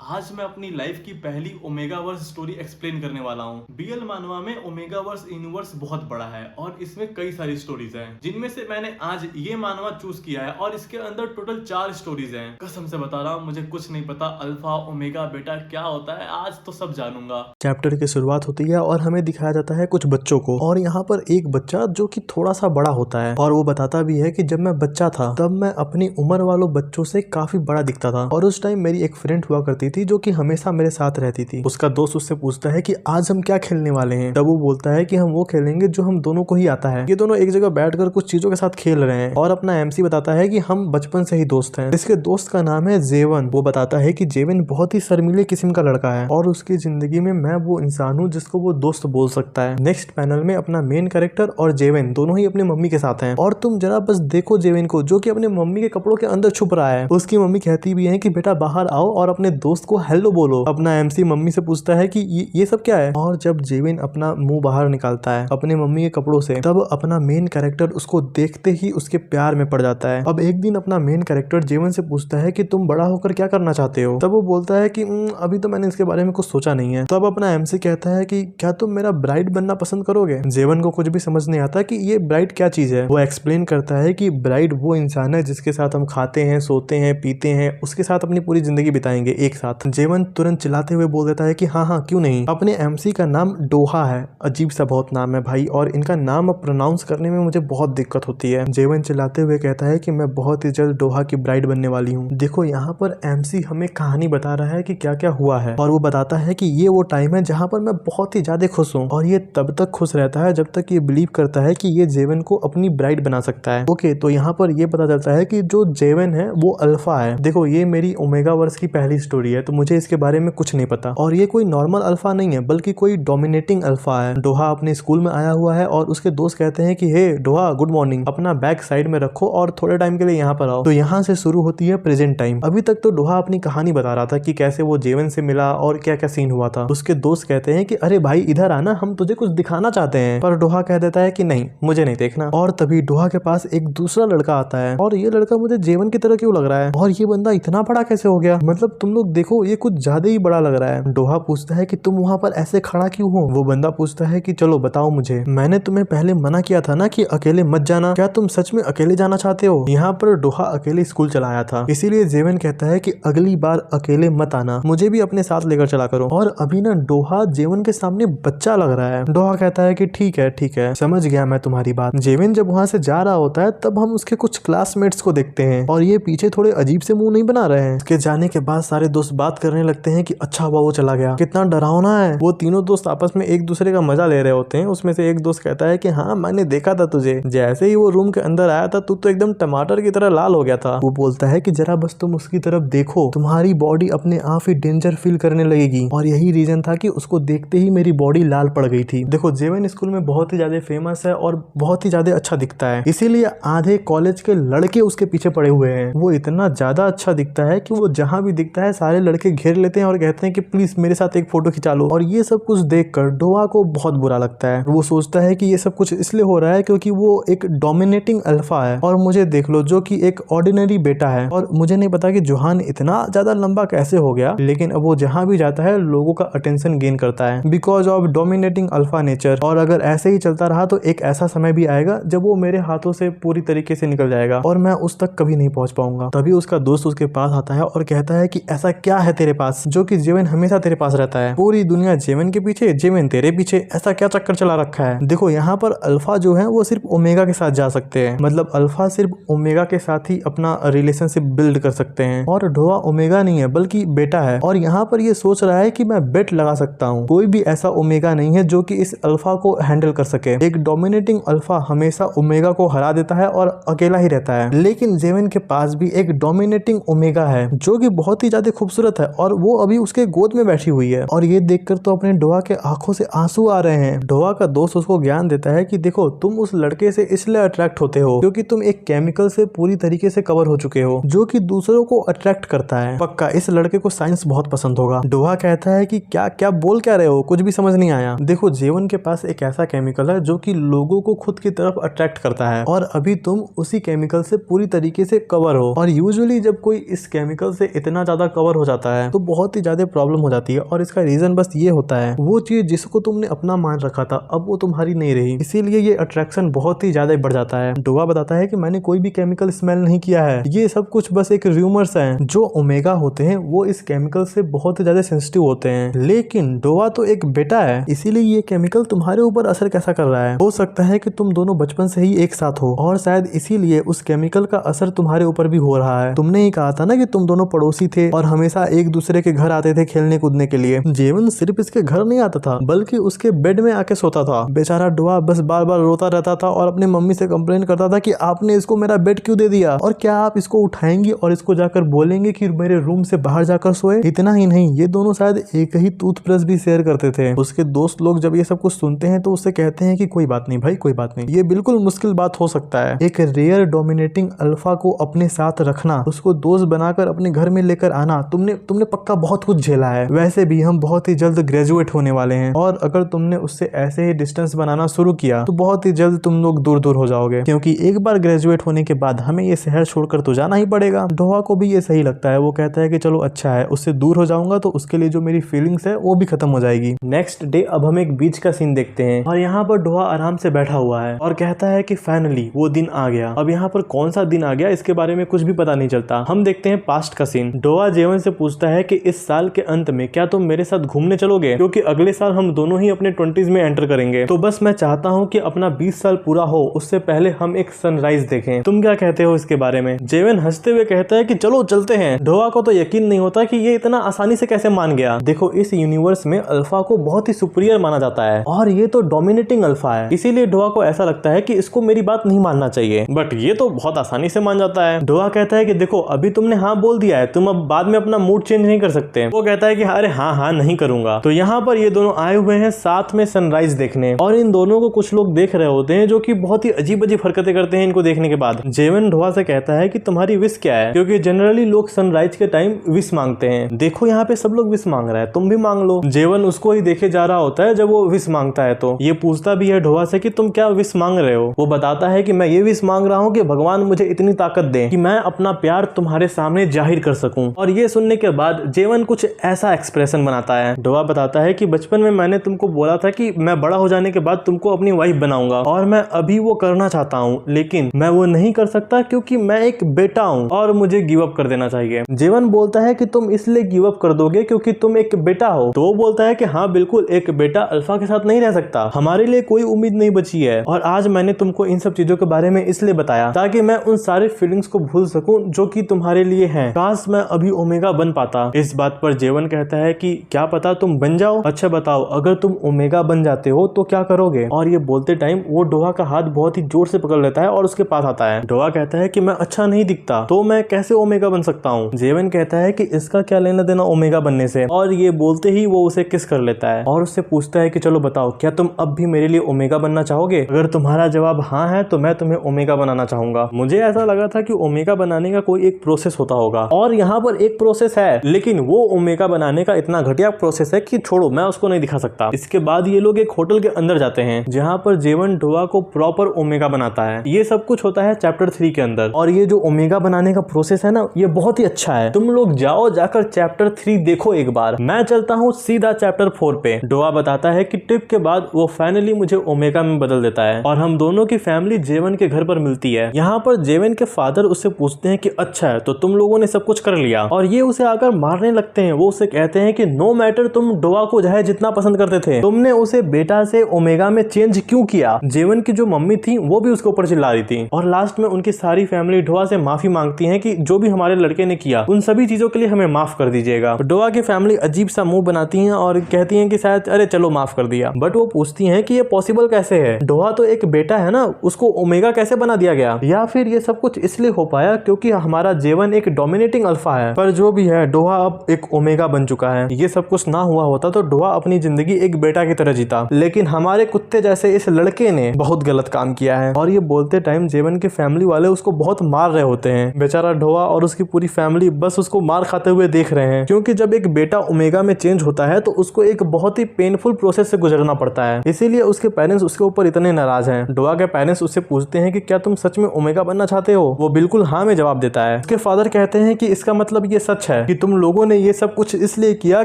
आज मैं अपनी लाइफ की पहली ओमेगा वर्स स्टोरी एक्सप्लेन करने वाला हूँ। बीएल मानवा में ओमेगा वर्स यूनिवर्स बहुत बड़ा है और इसमें कई सारी स्टोरीज हैं, जिनमें से मैंने आज ये मानवा चूज किया है और इसके अंदर टोटल 4 स्टोरीज हैं। कसम से बता रहा हूँ, मुझे कुछ नहीं पता अल्फा ओमेगा बेटा क्या होता है, आज तो सब जानूंगा। चैप्टर की शुरुआत होती है और हमें दिखाया जाता है कुछ बच्चों को, और यहाँ पर एक बच्चा जो कि थोड़ा सा बड़ा होता है और वो बताता भी है कि जब मैं बच्चा था तब मैं अपनी उम्र वालों बच्चों से काफी बड़ा दिखता था और उस टाइम मेरी एक फ्रेंड हुआ करती थी जो कि हमेशा मेरे साथ रहती थी। उसका दोस्त उससे पूछता है कि आज हम क्या खेलने वाले हैं, तब वो बोलता है कि हम वो खेलेंगे जो हम दोनों को ही आता है। ये दोनों एक जगह बैठकर कुछ चीजों के साथ खेल रहे हैं और अपना एमसी बताता है कि हम बचपन से ही दोस्त हैं। इसके दोस्त का नाम है जेवन। वो बताता है कि जेवन बहुत ही शर्मीले किस्म का लड़का है और उसकी जिंदगी में मैं वो इंसान हूँ जिसको वो दोस्त बोल सकता है। नेक्स्ट पैनल में अपना मेन कैरेक्टर और जेवन दोनों ही अपनी मम्मी के साथ हैं और तुम जरा बस देखो जेवन को जो कि अपने मम्मी के कपड़ों के अंदर छुप रहा है। उसकी मम्मी कहती भी है कि बेटा बाहर आओ और अपने दोस्त को हेलो बोलो। अपना एमसी मम्मी से पूछता है कि ये सब क्या है, और जब जेवन अपना मुंह बाहर निकालता है अपने मम्मी के कपड़ों से तब अपना मेन कैरेक्टर उसको देखते ही उसके प्यार में पड़ जाता है। अब एक दिन अपना मेन कैरेक्टर जेवन से पूछता है कि तुम बड़ा होकर क्या करना चाहते हो, तब वो बोलता है कि अभी तो मैंने इसके बारे में कुछ सोचा नहीं है। तब अपना एमसी कहता है कि क्या तुम मेरा ब्राइड बनना पसंद करोगे। जेवन को कुछ भी समझ नहीं आता कि ये ब्राइड क्या चीज है। वो एक्सप्लेन करता है कि ब्राइड वो इंसान है जिसके साथ हम खाते हैं, सोते हैं, पीते हैं, उसके साथ अपनी पूरी जिंदगी बिताएंगे एक साथ। जेवन तुरंत चिल्लाते हुए बोल देता है कि हाँ हाँ क्यों नहीं। अपने एमसी का नाम डोहा है, अजीब सा बहुत नाम है भाई, और इनका नाम प्रोनाउंस करने में मुझे बहुत दिक्कत होती है। जेवन चिल्लाते हुए कहता है कि मैं बहुत ही जल्द डोहा की ब्राइड बनने वाली हूँ। देखो यहाँ पर एमसी हमें कहानी बता रहा है कि क्या क्या हुआ है और वो बताता है कि ये वो टाइम है जहाँ पर मैं बहुत ही ज्यादा खुश हूँ और ये तब तक खुश रहता है जब तक ये बिलीव करता है कि ये जेवन को अपनी ब्राइड बना सकता है। ओके, तो यहाँ पर ये पता चलता है कि जो जेवन है वो अल्फा है। देखो ये मेरी ओमेगा वर्स की पहली स्टोरी है तो मुझे इसके बारे में कुछ नहीं पता, और ये कोई नॉर्मल अल्फा नहीं है बल्कि कोई डोमिनेटिंग अल्फा है। डोहा अपने स्कूल में आया हुआ है और उसके दोस्त कहते हैं कि हे डोहा गुड मॉर्निंग, अपना बैग साइड में रखो और थोड़े टाइम के लिए यहाँ पर आओ। तो यहाँ से शुरू होती है प्रेजेंट टाइम। अभी तक तो डोहा अपनी कहानी बता रहा था कि कैसे वो जेवन से मिला और क्या क्या सीन हुआ था। उसके दोस्त कहते हैं कि अरे भाई इधर आना, हम तुझे कुछ दिखाना चाहते हैं, पर डोहा कह देता है कि नहीं मुझे नहीं देखना। और तभी डोहा के पास एक दूसरा लड़का आता है और ये लड़का मुझे जेवन की तरह क्यों लग रहा है और ये बंदा इतना बड़ा कैसे हो गया, मतलब तुम लोग देखो ये कुछ ज्यादा ही बड़ा लग रहा है। डोहा पूछता है कि तुम वहाँ पर ऐसे खड़ा क्यों हो। वो बंदा पूछता है कि चलो बताओ मुझे, मैंने तुम्हें पहले मना किया था ना कि अकेले मत जाना, क्या तुम सच में अकेले जाना चाहते हो। यहाँ पर डोहा अकेले स्कूल चला आया था, इसीलिए जेवन कहता है कि अगली बार अकेले मत आना, मुझे भी अपने साथ लेकर चला करो। और अभी ना डोहा जेवन के सामने बच्चा लग रहा है। डोहा कहता है कि ठीक है समझ गया मैं तुम्हारी बात। जेवन जब वहाँ से जा रहा होता है तब हम उसके कुछ क्लासमेट्स को देखते हैं और ये पीछे थोड़े अजीब से मुंह नहीं बना रहे हैं। उसके जाने के बाद सारे दोस्त बात करने लगते हैं कि अच्छा हुआ वो चला गया, कितना डरावना है। वो तीनों दोस्त आपस में एक दूसरे का मजा ले रहे होते हैं। उसमें से एक दोस्त कहता है कि हाँ मैंने देखा था तुझे, जैसे ही वो रूम के अंदर आया था तू तो एकदम टमाटर की तरह लाल हो गया था। वो बोलता है कि जरा बस तुम उसकी तरफ देखो, तुम्हारी बॉडी अपने आप ही डेंजर फील करने लगेगी, और यही रीजन था कि उसको देखते ही मेरी बॉडी लाल पड़ गई थी। देखो जेवन स्कूल में बहुत ही ज्यादा फेमस है और बहुत ही ज्यादा अच्छा दिखता है, इसीलिए आधे कॉलेज के लड़के उसके पीछे पड़े हुए हैं। वो इतना ज्यादा अच्छा दिखता है कि वो जहां भी दिखता है सारे लड़के घेर लेते हैं और कहते हैं कि प्लीज मेरे साथ एक फोटो खिंचा लो। और ये सब कुछ देखकर डोहा को बहुत बुरा लगता है। वो सोचता है कि ये सब कुछ इसलिए हो रहा है क्योंकि वो एक डोमिनेटिंग अल्फा है और मुझे देख लो जो कि एक ऑर्डिनरी बेटा है। और मुझे नहीं पता कि जोहान इतना ज्यादा लंबा कैसे हो गया, लेकिन अब वो जहां भी जाता है लोगों का अटेंशन गेन करता है because of dominating alpha nature. और अगर ऐसे ही चलता रहा तो एक ऐसा समय भी आएगा जब वो मेरे हाथों से पूरी तरीके से निकल जाएगा और मैं उस तक कभी नहीं पहुंच पाऊंगा। तभी उसका दोस्त उसके पास आता है और कहता है कि ऐसा क्या है तेरे पास जो कि जेवन हमेशा तेरे पास रहता है, पूरी दुनिया जेवन के पीछे, जेवन तेरे पीछे, ऐसा क्या चक्कर चला रखा है। देखो यहाँ पर अल्फा जो है वो सिर्फ ओमेगा के साथ जा सकते हैं, मतलब अल्फा सिर्फ ओमेगा के साथ ही अपना रिलेशनशिप बिल्ड कर सकते हैं, और डोहा ओमेगा नहीं है बल्कि बेटा है। और यहाँ पर ये सोच रहा है कि मैं बेट लगा सकता हूँ, कोई भी ऐसा ओमेगा नहीं है जो कि इस अल्फा को हैंडल कर सके। एक डोमिनेटिंग अल्फा हमेशा ओमेगा को हरा देता है और अकेला ही रहता है, लेकिन जेवन के पास भी एक डोमिनेटिंग ओमेगा है जो कि बहुत ही ज्यादा खूबसूरत है और वो अभी उसके गोद में बैठी हुई है। और ये देखकर तो अपने डोहा के आंखों से आंसू आ रहे हैं। डोहा का दोस्त उसको ज्ञान देता है कि देखो तुम उस लड़के से इसलिए अट्रैक्ट होते हो क्योंकि तुम एक केमिकल से पूरी तरीके से कवर हो चुके हो जो कि दूसरों को अट्रैक्ट करता है। पक्का इस लड़के को साइंस बहुत पसंद होगा। डोहा कहता है कि क्या क्या बोल क्या रहे हो, कुछ भी समझ नहीं आया। देखो जेवन के पास एक ऐसा केमिकल है जो कि लोगों को खुद की तरफ अट्रैक्ट करता है और अभी तुम उसी केमिकल से पूरी तरीके से कवर हो। और यूजुअली जब कोई इस केमिकल से इतना ज्यादा कवर हो जाता जाता है तो बहुत ही ज्यादा प्रॉब्लम हो जाती है। और इसका रीजन बस ये होता है, वो चीज जिसको तुमने अपना मान रखा था अब वो तुम्हारी नहीं रही, इसीलिए ये अट्रैक्शन बहुत ही ज्यादा बढ़ जाता है। डोवा बताता है कि मैंने कोई भी केमिकल स्मेल नहीं किया है, ये सब कुछ बस एक रूमर्स है। जो ओमेगा होते हैं वो इस केमिकल से बहुत ही ज्यादा सेंसिटिव होते हैं, लेकिन डोवा तो एक बेटा है, इसीलिए ये केमिकल तुम्हारे ऊपर असर कैसा कर रहा है। हो सकता है कि तुम दोनों बचपन से ही एक साथ हो और शायद इसीलिए उस केमिकल का असर तुम्हारे ऊपर भी हो रहा है। तुमने ही कहा था ना कि तुम दोनों पड़ोसी थे और हमेशा एक दूसरे के घर आते थे खेलने कूदने के लिए। जेवन सिर्फ इसके घर नहीं आता था बल्कि उसके बेड में आके सोता था। बेचारा डोवा बस बार बार रोता रहता था और अपनी मम्मी से कंप्लेन करता था कि आपने इसको मेरा बेड क्यों दे दिया, और क्या आप इसको उठाएंगी और इसको जाकर बोलेंगे कि मेरे रूम से बाहर जाकर सोए। इतना ही नहीं, ये दोनों शायद एक ही टूथब्रश भी शेयर करते थे। उसके दोस्त लोग जब ये सब कुछ सुनते हैं तो उससे कहते हैं कि कोई बात नहीं भाई, कोई बात नहीं, ये बिल्कुल मुश्किल बात हो सकता है। एक रेयर डोमिनेटिंग अल्फा को अपने साथ रखना, उसको दोस्त बनाकर अपने घर में लेकर आना, तुमने पक्का बहुत कुछ झेला है। वैसे भी हम बहुत ही जल्द ग्रेजुएट होने वाले हैं और अगर तुमने उससे ऐसे ही डिस्टेंस बनाना शुरू किया तो बहुत ही जल्द तुम लोग दूर दूर हो जाओगे, क्योंकि एक बार ग्रेजुएट होने के बाद हमें ये शहर छोड़कर तो जाना ही पड़ेगा। डोवा को भी ये सही लगता है, वो कहता है कि चलो अच्छा है, उससे दूर हो जाऊंगा तो उसके लिए जो मेरी फीलिंग्स है वो भी खत्म हो जाएगी। नेक्स्ट डे अब हम एक बीच का सीन देखते हैं और यहाँ पर डोवा आराम से बैठा हुआ है और कहता है कि फाइनली वो दिन आ गया। अब यहाँ पर कौन सा दिन आ गया इसके बारे में कुछ भी पता नहीं चलता। हम देखते हैं पास्ट का सीन। डोवा जेवन से पूछता है कि इस साल के अंत में क्या तुम मेरे साथ घूमने चलोगे, क्योंकि अगले साल हम दोनों ही अपने 20s में एंटर करेंगे। तो बस मैं चाहता हूँ कि अपना 20 साल पूरा हो उससे पहले हम एक सनराइज देखें। तुम क्या कहते हो इसके बारे में? जेवन हंसते हुए कहता है कि चलो चलते हैं। डोवा को तो यकीन नहीं होता कि ये इतना आसानी से कैसे मान गया। देखो, इस यूनिवर्स में अल्फा को बहुत ही सुपीरियर माना जाता है और ये तो डोमिनेटिंग अल्फा है, इसीलिए डोवा को ऐसा लगता है कि इसको मेरी बात नहीं मानना चाहिए, बट ये तो बहुत आसानी से मान जाता है। डोवा कहता है कि देखो अभी तुमने हाँ बोल दिया है, तुम अब बाद में अपना मूड चेंज नहीं कर सकते। वो कहता है कि अरे हाँ नहीं करूंगा। तो यहाँ पर ये दोनों आए हुए हैं साथ में सनराइज देखने और इन दोनों को कुछ लोग देख रहे होते हैं जो कि बहुत ही अजीब अजीब हरकतें करते हैं इनको देखने के बाद। जेवन डोवा से कहता है कि तुम्हारी विश क्या है, क्योंकि जनरली लोग सनराइज के टाइम विश मांगते हैं। देखो यहाँ पे सब लोग विश मांग रहे हैं, तुम भी मांग लो। जेवन उसको ही देखे जा रहा होता है जब वो विश मांगता है, तो ये पूछता भी है डोवा से कि तुम क्या विश मांग रहे हो। वो बताता है कि मैं ये विश मांग रहा हूँ कि भगवान मुझे इतनी ताकत दे कि मैं अपना प्यार तुम्हारे सामने जाहिर कर सकूं। और ये सुनने के बाद जेवन कुछ ऐसा एक्सप्रेशन बनाता है। डोवा बताता है कि बचपन में मैंने तुमको बोला था कि मैं बड़ा हो जाने के बाद तुमको अपनी वाइफ बनाऊंगा और मैं अभी वो करना चाहता हूँ, लेकिन मैं वो नहीं कर सकता क्योंकि मैं एक बेटा हूँ और मुझे गिव अप कर देना चाहिए। जेवन बोलता है कि तुम इसलिए गिव अप कर दोगे क्योंकि तुम एक बेटा हो। तो वो बोलता है कि हाँ बिल्कुल, एक बेटा अल्फा के साथ नहीं रह सकता, हमारे लिए कोई उम्मीद नहीं बची है। और आज मैंने तुमको इन सब चीजों के बारे में इसलिए बताया ताकि मैं उन सारे फीलिंग्स को भूल सकूं जो कि तुम्हारे लिए हैं। काश मैं अभी ओमेगा बन पाता। इस बात पर जेवन कहता है कि क्या पता तुम बन जाओ। अच्छा बताओ, अगर तुम ओमेगा बन जाते हो तो क्या करोगे? और ये बोलते टाइम वो डोवा का हाथ बहुत ही जोर से पकड़ लेता है और उसके पास आता है। डोवा कहता है कि मैं अच्छा नहीं दिखता तो मैं कैसे ओमेगा बन सकता हूँ। जेवन कहता है कि इसका क्या लेना देना ओमेगा बनने से, और ये बोलते ही वो उसे किस कर लेता है और उससे पूछता है कि चलो बताओ, क्या तुम अब भी मेरे लिए ओमेगा बनना चाहोगे? अगर तुम्हारा जवाब हाँ है तो मैं तुम्हें ओमेगा बनाना चाहूंगा। मुझे ऐसा लगा था कि ओमेगा बनाने का कोई एक प्रोसेस होता होगा और यहाँ पर एक प्रोसेस है, लेकिन वो ओमेगा बनाने का इतना घटिया प्रोसेस है कि छोड़ो, मैं उसको नहीं दिखा सकता। इसके बाद ये लोग एक होटल के अंदर जाते हैं जहाँ पर जेवन डोवा को प्रॉपर ओमेगा बनाता है। ये सब कुछ होता है चैप्टर 3 के अंदर और ये जो ओमेगा बनाने का प्रोसेस है ना, ये बहुत ही अच्छा है। तुम लोग जाओ, जाकर चैप्टर 3 देखो एक बार। मैं चलता हूँ सीधा चैप्टर 4 पे। डोवा बताता है कि ट्रिप के बाद वो फाइनली मुझे ओमेगा में बदल देता है और हम दोनों की फैमिली जेवन के घर पर मिलती है। यहाँ पर जेवन के फादर उससे पूछते हैं कि अच्छा है तो तुम लोगों ने सब कुछ कर लिया, और ये उसे आकर मारने लगते हैं। वो उसे कहते हैं कि नो मैटर तुम डोवा को चाहे जितना पसंद करते थे, तुमने उसे बेटा से ओमेगा में चेंज क्यों किया? जेवन की जो मम्मी थी वो भी उसके ऊपर चिल्ला रही थी और लास्ट में उनकी सारी फैमिली डोवा से माफी मांगती है कि जो भी हमारे लड़के ने किया उन सभी चीजों के लिए हमें माफ कर दीजिएगा। डोवा की फैमिली अजीब सा मुंह बनाती है और कहती है कि शायद अरे चलो माफ कर दिया, बट वो पूछती है कि ये पॉसिबल कैसे है? डोवा तो एक बेटा है ना, उसको ओमेगा कैसे बना दिया गया? या फिर ये सब कुछ इसलिए हो पाया क्योंकि हमारा जेवन एक डोमिनेटिंग अल्फा है। पर जो भी है, डोवा अब एक ओमेगा बन चुका है। ये सब कुछ ना हुआ होता तो डोवा अपनी जिंदगी एक बेटा की तरह जीता, लेकिन हमारे कुत्ते जैसे इस लड़के ने बहुत गलत काम किया है। और ये बोलते टाइम जेवन के फैमिली वाले उसको बहुत मार रहे होते हैं। बेचारा डोवा और उसकी पूरी फैमिली बस उसको मार खाते हुए देख रहे हैं, क्योंकि जब एक बेटा ओमेगा में चेंज होता है तो उसको एक बहुत ही पेनफुल प्रोसेस से गुजरना पड़ता है। इसीलिए उसके पेरेंट्स उसके ऊपर इतने नाराज हैं। डोवा के पेरेंट्स उससे पूछते हैं कि क्या तुम सच में ओमेगा बनना चाहते हो? वो बिल्कुल हाँ में जवाब देता है। उसके फादर कहते हैं कि इसका मतलब ये सच है, कि तुम लोगों ने ये सब कुछ इसलिए किया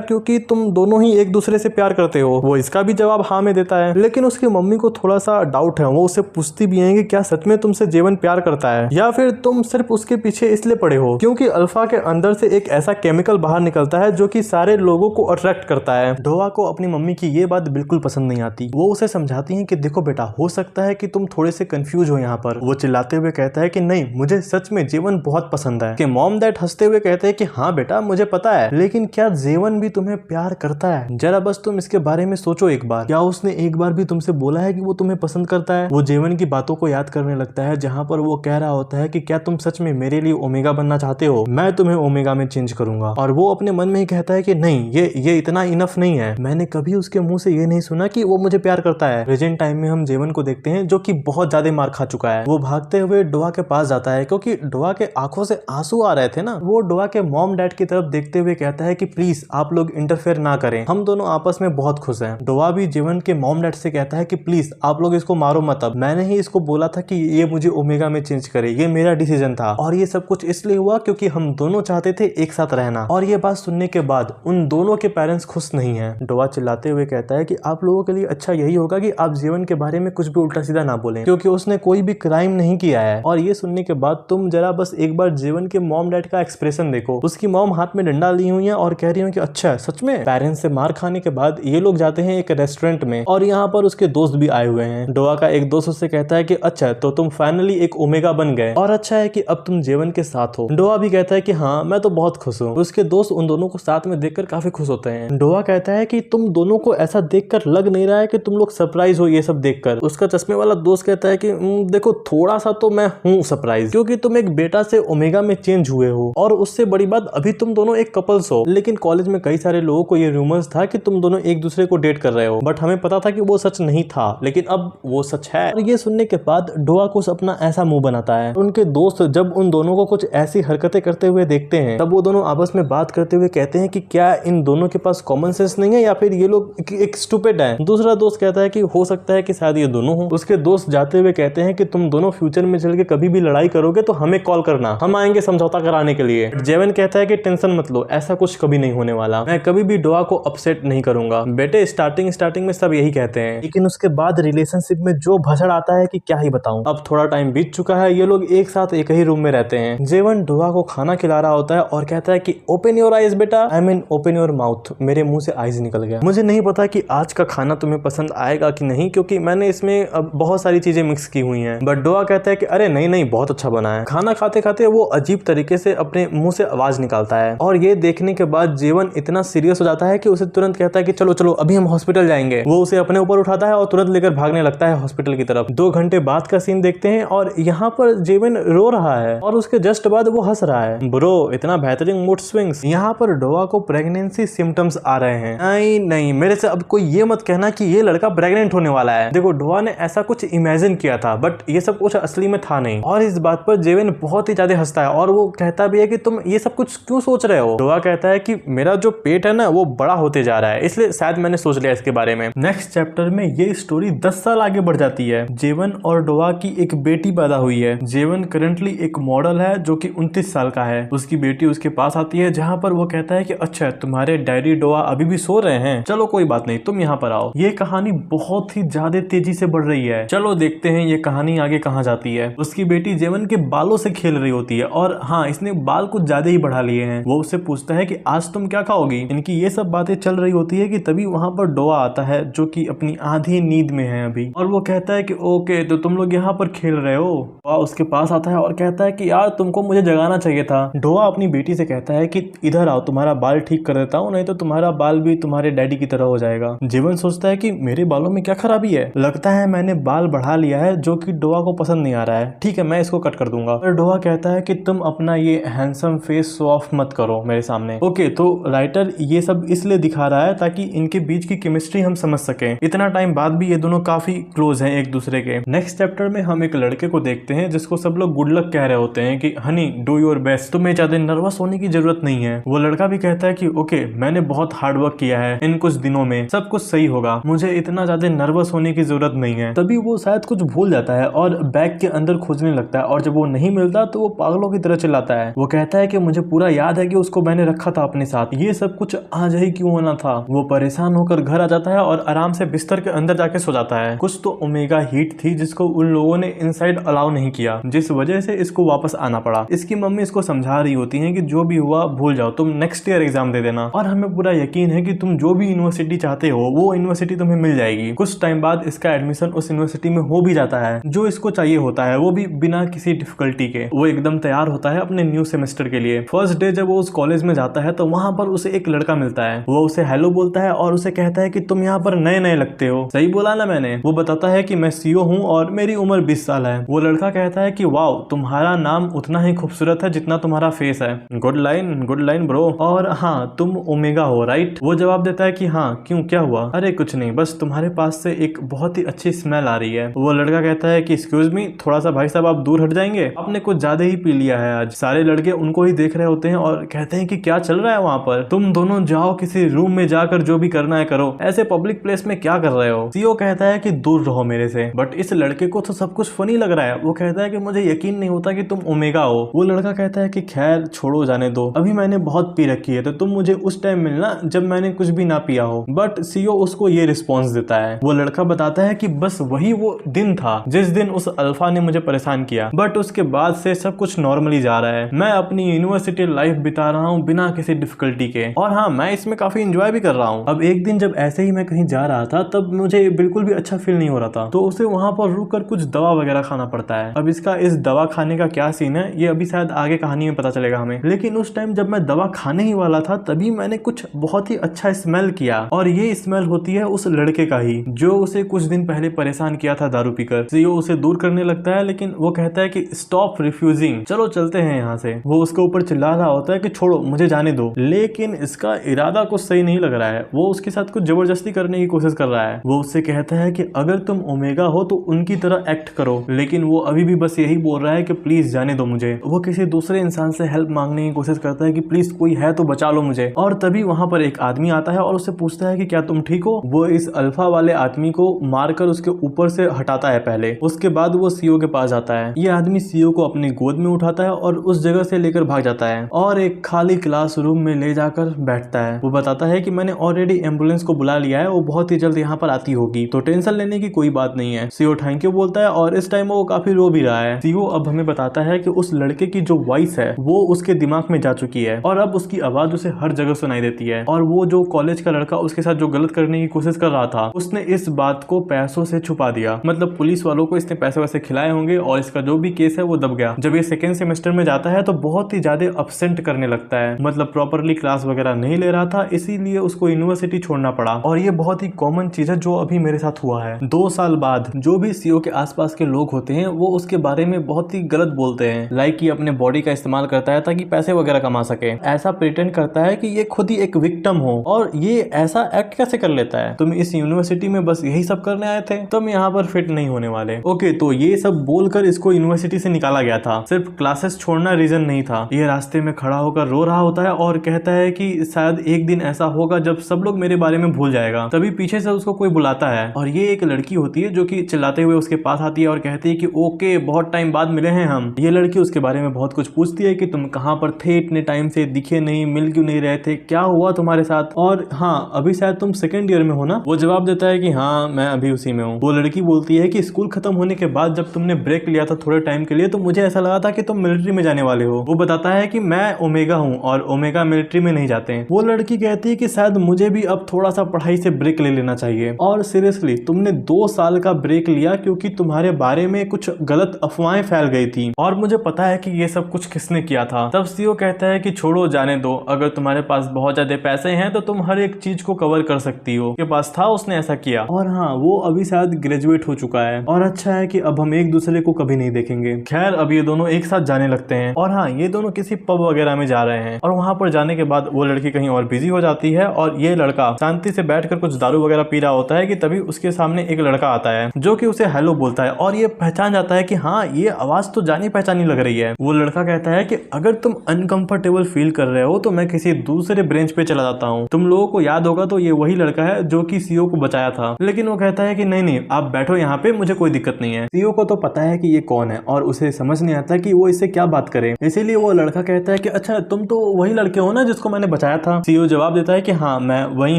क्योंकि तुम दोनों ही एक दूसरे से प्यार करते हो। वो इसका भी जवाब हाँ में देता है, लेकिन उसकी मम्मी को थोड़ा सा डाउट है। वो उससे पूछती भी है कि क्या सच में तुमसे जीवन प्यार करता है या फिर तुम सिर्फ उसके पीछे इसलिए पड़े हो क्योंकि अल्फा के अंदर से एक ऐसा केमिकल बाहर निकलता है जो कि सारे लोगों को अट्रैक्ट करता है। डोआ को अपनी मम्मी की ये बात बिल्कुल पसंद नहीं आती। वो उसे समझाती है कि देखो बेटा, हो सकता है कि तुम थोड़े से कंफ्यूज हो यहाँ पर। वो चिल्लाते हुए कहता है कि नहीं, मुझे सच में जीवन बहुत पसंद है। कि मॉम डैड हंसते हुए कहते हैं कि हाँ बेटा, मुझे पता है, लेकिन क्या जीवन भी तुम्हें प्यार करता है? जरा बस तुम इसके बारे में सोचो एक बार। क्या उसने एक बार भी तुमसे बोला है कि वो तुम्हें पसंद करता है? वो जीवन की बातों को याद करने लगता है जहाँ पर वो कह रहा होता है कि क्या तुम सच में मेरे लिए ओमेगा बनना चाहते हो? मैं तुम्हें ओमेगा में चेंज करूंगा। और वो अपने मन में ही कहता है कि नहीं, ये इतना इनफ नहीं है। मैंने कभी उसके मुंह से ये नहीं सुना कि वो मुझे प्यार करता है। प्रेजेंट टाइम में हम जीवन को देखते हैं जो कि बहुत ज्यादा मार खा चुका है। वो भागते हुए डोआ के पास जाता है क्योंकि डोआ के आंखों से आंसू आ रहे थे ना। वो डोआ के मॉम डैड की तरफ देखते हुए कहता है कि प्लीज आप लोग इंटरफेयर ना करें, हम दोनों आपस में बहुत खुश हैं। डोआ भी जीवन के मॉम डैड से कहता है कि प्लीज आप लोग इसको मारो मत। अब मैंने ही इसको बोला था कि ये मुझे ओमेगा में चेंज करे, ये मेरा डिसीजन था और ये सब कुछ इसलिए हुआ क्योंकि हम दोनों चाहते थे एक साथ रहना। और ये बात सुनने के बाद उन दोनों के पेरेंट्स खुश नहीं हैं। डोआ चिल्लाते हुए कहता है कि आप लोगों के लिए अच्छा यही होगा कि आप जीवन के बारे में कुछ भी उल्टा सीधा ना बोलें क्योंकि उसने कोई भी क्राइम नहीं किया है। और ये सुनने के बाद तुम जरा बस एक बार जीवन के मॉम डैड का एक्सप्रेशन देखो। उसकी मॉम हाथ में डंडा ली हुई है और कह रही है कि अच्छा सच में। पेरेंट्स से मार खाने के बाद ये लोग जाते हैं एक रेस्टोरेंट में और यहाँ पर उसके दोस्त भी आए हुए हैं। डोआ का एक दोस्त उससे कहता है कि अच्छा तो तुम फाइनली एक ओमेगा बन गए और अच्छा है कि अब तुम जीवन के साथ हो। डोआ भी कहता है कि हाँ मैं तो बहुत खुश हूँ। उसके दोस्त उन दोनों को साथ में देखकर काफी खुश होते हैं। डोआ कहता है कि तुम दोनों को ऐसा देखकर लग नहीं रहा है कि तुम लोग सरप्राइज हो ये सब देखकर। उसका चश्मे वाला दोस्त कहता है कि देखो थोड़ा सा तो मैं हूँ सरप्राइज क्योंकि तुम एक बेटा से ओमेगा में चेंज हुए हो और उससे बड़ी बात अभी तुम दोनों एक कपल्स हो। लेकिन कॉलेज में कई सारे लोगों को ये रूमर्स था कि तुम दोनों एक दूसरे को डेट कर रहे हो, बट हमें पता था कि वो सच नहीं था, लेकिन अब वो सच है। और ये सुनने के बाद डोआ कुछ अपना ऐसा मुंह बनाता है। उनके दोस्त जब उन दोनों को कुछ ऐसी हरकतें करते हुए देखते हैं तब वो दोनों आपस में बात करते हुए कहते हैं कि क्या इन दोनों के पास कॉमन सेंस नहीं है या फिर ये लोग एक स्टूपिड है। दूसरा दोस्त कहता है कि हो सकता है कि शायद ये दोनों हो। उसके दोस्त जाते हुए कहते हैं कि तुम दोनों फ्यूचर में चल के कभी भी लड़ाई करोगे तो हमें कॉल करना, हम आएंगे समझौता कराने के लिए। जेवन कहता है कि टेंशन मत लो, ऐसा कुछ कभी नहीं होने वाला, मैं कभी भी डोआ को अपसेट नहीं करूंगा। बेटे स्टार्टिंग में सब यही कहते हैं, लेकिन उसके बाद रिलेशनशिप में जो भसड़ आता है कि क्या ही बताऊं। अब थोड़ा टाइम बीत चुका है, ये लोग एक साथ एक ही रूम में रहते हैं। जेवन डोआ को खाना खिला रहा होता है और कहता है कि ओपन योर आइज बेटा, I mean open your mouth. मेरे मुंह से आइज निकल गया। मुझे नहीं पता कि आज का खाना तुम्हें पसंद आएगा कि नहीं क्योंकि मैंने इसमें अब बहुत सारी चीजें मिक्स की हुई हैं। बट डोआ कहता है कि अरे नहीं बहुत अच्छा बना है। खाना खाते खाते वो अजीब तरीके से अपने मुंह से आवाज निकालता है और ये देखने के बाद जीवन इतना सीरियस हो जाता है कि उसे तुरंत कहता है कि चलो चलो अभी हम हॉस्पिटल जाएंगे। वो उसे अपने ऊपर उठाता है और तुरंत लेकर भागने लगता है हॉस्पिटल की तरफ। 2 घंटे बाद का सीन देखते हैं और यहाँ पर जीवन रो रहा है और उसके जस्ट बाद वो हंस रहा है। ब्रो इतना बेहतरीन मूड स्विंग्स। यहाँ पर डोआ को प्रेगनेंसी सिम्टम्स आ रहे हैं। नहीं मेरे से अब कोई ये मत कहना कि ये लड़का प्रेग्नेंट होने वाला है। देखो डोआ ने ऐसा कुछ इमेजिन किया था बट ये सब कुछ असली में था नहीं। और इस बात पर जेवन बहुत ही ज्यादा हंसता है और वो कहता भी है कि तुम ये सब कुछ क्यों सोच रहे हो। डोआ कहता है कि मेरा जो पेट है ना वो बड़ा होते जा रहा है, इसलिए शायद मैंने सोच लिया इसके बारे में। नेक्स्ट चैप्टर में ये स्टोरी 10 साल आगे बढ़ जाती है। जेवन और डोआ की एक बेटी पैदा हुई है। जेवन करंटली एक मॉडल है जो कि 29 साल का है। उसकी बेटी उसके पास आती है जहाँ पर वो कहता है कि अच्छा तुम्हारे डैडी डोआ अभी भी सो रहे हैं, चलो कोई बात नहीं तुम यहाँ पर आओ। ये कहानी बहुत ही ज्यादा तेजी से बढ़ रही है, चलो देखते हैं ये कहानी आगे कहाँ जाती है। उसकी बेटी जेवन के बालों से खेल रही होती है और हाँ इसने बाल कुछ ज्यादा ही बढ़ा लिए हैं। वो उससे पूछता है कि आज तुम क्या खाओगी। इनकी ये सब बातें चल रही होती है कि तभी वहां पर डोआ आता है जो कि अपनी आधी नींद में है अभी और वो कहता है कि ओके तो तुम लोग यहाँ पर खेल रहे हो। डोआ उसके पास आता है और कहता है कि यार तुमको मुझे जगाना चाहिए था। डोआ अपनी बेटी से कहता है कि इधर आओ तुम्हारा बाल ठीक कर देता हूँ, नहीं तो तुम्हारा बाल भी तुम्हारे डैडी की तरह हो जाएगा। जीवन सोचता है कि मेरे बालों में क्या खराबी है, लगता है मैंने बाल बढ़ा लिया है जो कि डोआ को पसंद नहीं आ रहा है, ठीक है मैं इसको कट कर दूंगा। और डोआ कहता है कि तुम अपना ये हैंडसम फेस शो ऑफ मत करो मेरे सामने। ओके तो राइटर ये सब इसलिए दिखा रहा है ताकि इनके बीच की केमिस्ट्री हम समझ सकें। इतना टाइम बाद भी ये दोनों काफी क्लोज हैं एक दूसरे के। नेक्स्ट चैप्टर में हम एक लड़के को देखते हैं जिसको सब लोग गुड लक कह रहे होते हैं कि हनी डू योर बेस्ट, तुम्हें ज्यादा नर्वस होने की जरूरत नहीं है। वो लड़का भी कहता है कि ओके मैंने बहुत हार्ड वर्क किया है, इन कुछ दिनों में सब कुछ सही होगा, मुझे इतना ज्यादा नर्वस होने की जरूरत नहीं है। तभी वो शायद कुछ भूल जाता है और बैग के अंदर खोजने लगता है और जब वो नहीं मिलता तो वो पागलों की तरह चिल्लाता है। वो कहता है कि मुझे पूरा याद याद है कि उसको मैंने रखा था अपने साथ, ये सब कुछ आज ही क्यों होना था। वो परेशान होकर घर आ जाता है और आराम से बिस्तर के अंदर जाके सो जाता है। कुछ तो ओमेगा हीट थी जिसको उन लोगों ने इनसाइड अलाउ नहीं किया, जिस वजह से इसको वापस आना पड़ा। इसकी मम्मी इसको समझा रही होती है कि जो भी हुआ भूल जाओ, तुम नेक्स्ट ईयर एग्जाम दे देना और हमें पूरा यकीन है कि तुम जो भी यूनिवर्सिटी चाहते हो वो यूनिवर्सिटी तुम्हें मिल जाएगी। कुछ टाइम बाद इसका एडमिशन उस यूनिवर्सिटी में हो भी जाता है जो इसको चाहिए होता है, वो भी बिना किसी डिफिकल्टी के। वो एकदम तैयार होता है अपने न्यू सेमेस्टर के लिए। फर्स्ट डे जब वो उस कॉलेज में जाता है तो वहां पर उसे एक लड़का मिलता है। वो उसे हेलो बोलता है और उसे कहता है कि तुम यहाँ पर नए नए लगते हो, सही बोला ना मैंने। वो बताता है कि मैं सीओ हूँ और मेरी उम्र 20 साल है। वो लड़का कहता है कि वाओ, तुम्हारा नाम उतना ही खूबसूरत है जितना तुम्हारा फेस है। Good line bro. और हाँ, तुम ओमेगा हो राइट? वो जवाब देता है कि हाँ, क्यों, क्या हुआ? अरे कुछ नहीं, बस तुम्हारे पास से एक बहुत ही अच्छी स्मेल आ रही है। वो लड़का कहता है कि एक्सक्यूज मी, थोड़ा सा भाई साहब आप दूर हट जाएंगे, आपने कुछ ज्यादा ही पी लिया है आज। सारे लड़के उनको ही देख रहे होते हैं और कहते हैं कि क्या चल रहा है वहाँ पर, तुम दोनों जाओ किसी रूम में जाकर जो भी करना है करो, ऐसे पब्लिक प्लेस में क्या कर रहे हो? सीओ कहता है कि दूर रहो मेरे से। बट इस लड़के को तो सब कुछ फनी लग रहा है। वो कहता है कि मुझे यकीन नहीं होता कि तुम ओमेगा हो। वो लड़का कहता है कि खैर छोड़ो, जाने दो, अभी मैंने बहुत पी रखी है, तो तुम मुझे उस टाइम मिलना जब मैंने कुछ भी ना पिया हो। बट सीओ उसको ये रिस्पॉन्स देता है। वो लड़का बताता है कि बस वही वो दिन था जिस दिन उस अल्फा ने मुझे परेशान किया, बट उसके बाद से सब कुछ नॉर्मली जा रहा है। मैं अपनी यूनिवर्सिटी लाइफ बिता रहा हूँ बिना किसी डिफिकल्टी के, और हाँ, मैं इसमें काफी एंजॉय भी कर रहा हूँ। अब एक दिन जब ऐसे ही मैं कहीं जा रहा था तब मुझे बिल्कुल भी अच्छा फील नहीं हो रहा था, तो उसे वहां पर रुक कर कुछ दवा वगैरह खाना पड़ता है। अब इसका इस दवा खाने का क्या सीन है ये अभी शायद आगे कहानी में पता चलेगा हमें। लेकिन उस टाइम जब मैं दवा खाने ही वाला था तभी मैंने कुछ बहुत ही अच्छा स्मेल किया, और ये स्मेल होती है उस लड़के का ही जो उसे कुछ दिन पहले परेशान किया था दारू पीकर। सीओ उसे दूर करने लगता है, लेकिन वो कहता है कि स्टॉप रिफ्यूजिंग, चलो चलते हैं यहाँ से। वो उसके ऊपर चिल्ला रहा होता है कि छोड़ो, मुझे जाने दो, लेकिन इसका इरादा कुछ सही नहीं लग रहा है। वो उसके साथ कुछ जबरदस्ती करने की कोशिश कर रहा है। वो उससे कहता है कि अगर तुम ओमेगा हो तो उनकी तरह एक्ट करो, लेकिन वो अभी भी बस यही बोल रहा है कि प्लीज जाने दो मुझे। वो किसी दूसरे इंसान से हेल्प मांगने की कोशिश करता है कि प्लीज कोई है तो बचा लो मुझे। और तभी वहां पर एक आदमी आता है और उससे पूछता है कि क्या तुम ठीक हो? वो इस अल्फा वाले आदमी को मारकर उसके ऊपर से हटाता है पहले, उसके बाद वो सीओ के पास जाता है। ये आदमी सीओ को अपनी गोद में उठाता है और उस जगह से लेकर भाग जाता है और एक खाली क्लासरूम में ले जाकर बैठता है। वो बताता है कि मैंने ऑलरेडी एम्बुलेंस को बुला लिया है, वो बहुत ही जल्द यहाँ पर आती होगी, तो टेंशन लेने की कोई बात नहीं है। सीओ थैंक यू बोलता है और इस टाइम वो काफी रो भी रहा है। सीओ अब हमें बताता है कि उस लड़के की जो वॉइस है वो उसके दिमाग में जा चुकी है और अब उसकी आवाज उसे हर जगह सुनाई देती है, और वो जो कॉलेज का लड़का उसके साथ जो गलत करने की कोशिश कर रहा था उसने इस बात को पैसों से छुपा दिया। मतलब पुलिस वालों को इसने पैसे वैसे खिलाए होंगे और इसका जो भी केस है वो दब गया। जब ये सेकेंड सेमेस्टर में जाता है तो बहुत ही ज्यादा अपसेंट करने लगता है, मतलब प्रॉपरली क्लास वगैरह नहीं ले रहा था, इसीलिए उसको यूनिवर्सिटी छोड़ना पड़ा। और ये बहुत ही कॉमन चीज है जो अभी मेरे साथ हुआ है। 2 साल बाद जो भी सीओ के आसपास के लोग होते हैं वो उसके बारे में बहुत ही गलत बोलते हैं, लाइक कि अपने बॉडी का इस्तेमाल करता है ताकि पैसे वगैरह कमा सके। ऐसा प्रिटेंड करता है कि ये खुद ही एक विक्टिम हो, और ये ऐसा एक्ट कैसे कर लेता है? तुम इस यूनिवर्सिटी में बस यही सब करने आए थे, तुम यहाँ पर फिट नहीं होने वाले। ओके, तो ये सब बोलकर इसको यूनिवर्सिटी से निकाला गया था, सिर्फ क्लासेस छोड़ना रीजन नहीं था। ये रास्ते में खड़ा होकर रो रहा होता है और कहता है कि शायद एक दिन ऐसा होगा जब सब लोग मेरे बारे में भूल जाएगा। तभी पीछे से उसको कोई बुलाता है और ये एक लड़की होती है जो कि चिल्लाते हुए उसके पास आती है और कहती है कि ओके, बहुत टाइम बाद मिले हैं हम। ये लड़की उसके बारे में बहुत कुछ पूछती है कि तुम कहाँ पर थे इतने टाइम से, दिखे नहीं, मिल क्यों नहीं रहे थे, क्या हुआ तुम्हारे साथ, और हाँ अभी शायद तुम सेकेंड ईयर में हो ना? वो जवाब देता है कि हाँ मैं अभी उसी में हूँ। वो लड़की बोलती है कि स्कूल खत्म होने के बाद जब तुमने ब्रेक लिया था थोड़े टाइम के लिए तो मुझे ऐसा लगा था कि तुम मिलिट्री में जाने वाले हो। वो बताता है कि मैं ओमेगा हूँ और ओमेगा मिलिट्री में नहीं जाते हैं। वो लड़की कहती है कि शायद मुझे भी अब थोड़ा सा पढ़ाई से ब्रेक ले लेना चाहिए, और सीरियसली तुमने 2 साल का ब्रेक लिया क्योंकि तुम्हारे बारे में कुछ गलत अफवाहें फैल गई थी और मुझे पता है कि ये सब कुछ किसने किया था। तब सीओ कहता है कि छोड़ो, जाने दो, अगर तुम्हारे पास बहुत ज्यादा पैसे हैं तो तुम हर एक चीज को कवर कर सकती हो। के पास था, उसने ऐसा किया, और हाँ वो अभी शायद ग्रेजुएट हो चुका है, और अच्छा है कि अब हम एक दूसरे को कभी नहीं देखेंगे। खैर अब ये दोनों एक साथ जाने लगते हैं, और हाँ ये दोनों किसी पब वगैरह में जा रहे हैं, और वहां पर जाने के बाद वो लड़की कहीं और बिजी हो जाती है और ये लड़का शांति से बैठकर कुछ दारू वगैरह पी रहा होता है कि तभी उसके सामने एक लड़का आता है जो कि उसे हेलो बोलता है, और ये पहचान जाता है कि हाँ ये आवाज तो जानी पहचानी लग रही है। वो लड़का कहता है कि अगर तुम अनकंफर्टेबल फील कर रहे हो तो मैं किसी दूसरे ब्रेंच पे चला जाता हूँ, तुम लोगों को याद होगा तो ये वही लड़का है जो कि सीओ को बचाया था। लेकिन वो कहता है कि नहीं नहीं, आप बैठो यहाँ पे, मुझे कोई दिक्कत नहीं है। सीओ को तो पता है कि ये कौन है और उसे समझ नहीं आता कि वो इससे क्या बात करे, इसीलिए वो लड़का कहता है कि अच्छा तुम तो वही लड़के हो ना जिसको मैंने बचाया था। सीईओ जवाब देता है कि हाँ मैं वही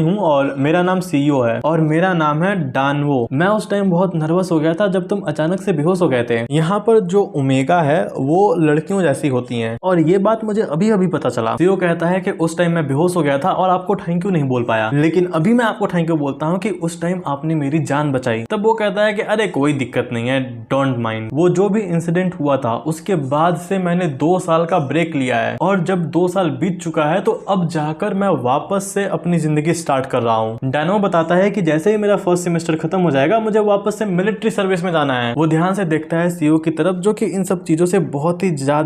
हूँ और मेरा नाम सीईओ है और मेरा नाम है डानवो। मैं उस टाइम बहुत नर्वस हो गया था जब तुम अचानक से बेहोश हो गए थे। यहाँ पर जो ओमेगा है वो लड़कियों जैसी होती हैं और ये बात मुझे अभी अभी पता चला। सीईओ कहता है कि उस टाइम मैं बेहोश हो गया था और आपको थैंक यू नहीं बोल पाया, लेकिन अभी मैं आपको थैंक यू बोलता हूँ कि उस टाइम आपने मेरी जान बचाई। तब वो कहता है कि अरे कोई दिक्कत नहीं है, डोंट माइंड। वो जो भी इंसिडेंट हुआ था उसके बाद से मैंने 2 साल का ब्रेक लिया है और जब 2 साल बीत चुका है तो अब जाकर मैं वापस से अपनी जिंदगी स्टार्ट कर रहा हूँ। डायनो बताता है कि जैसे ही मेरा फर्स्ट सेमेस्टर खत्म हो जाएगा मुझे वापस से मिलिट्री सर्विस में जाना है। वो ध्यान से देखता है सीईओ की तरफ जो कि इन सब चीजों से बहुत ही ज्यादा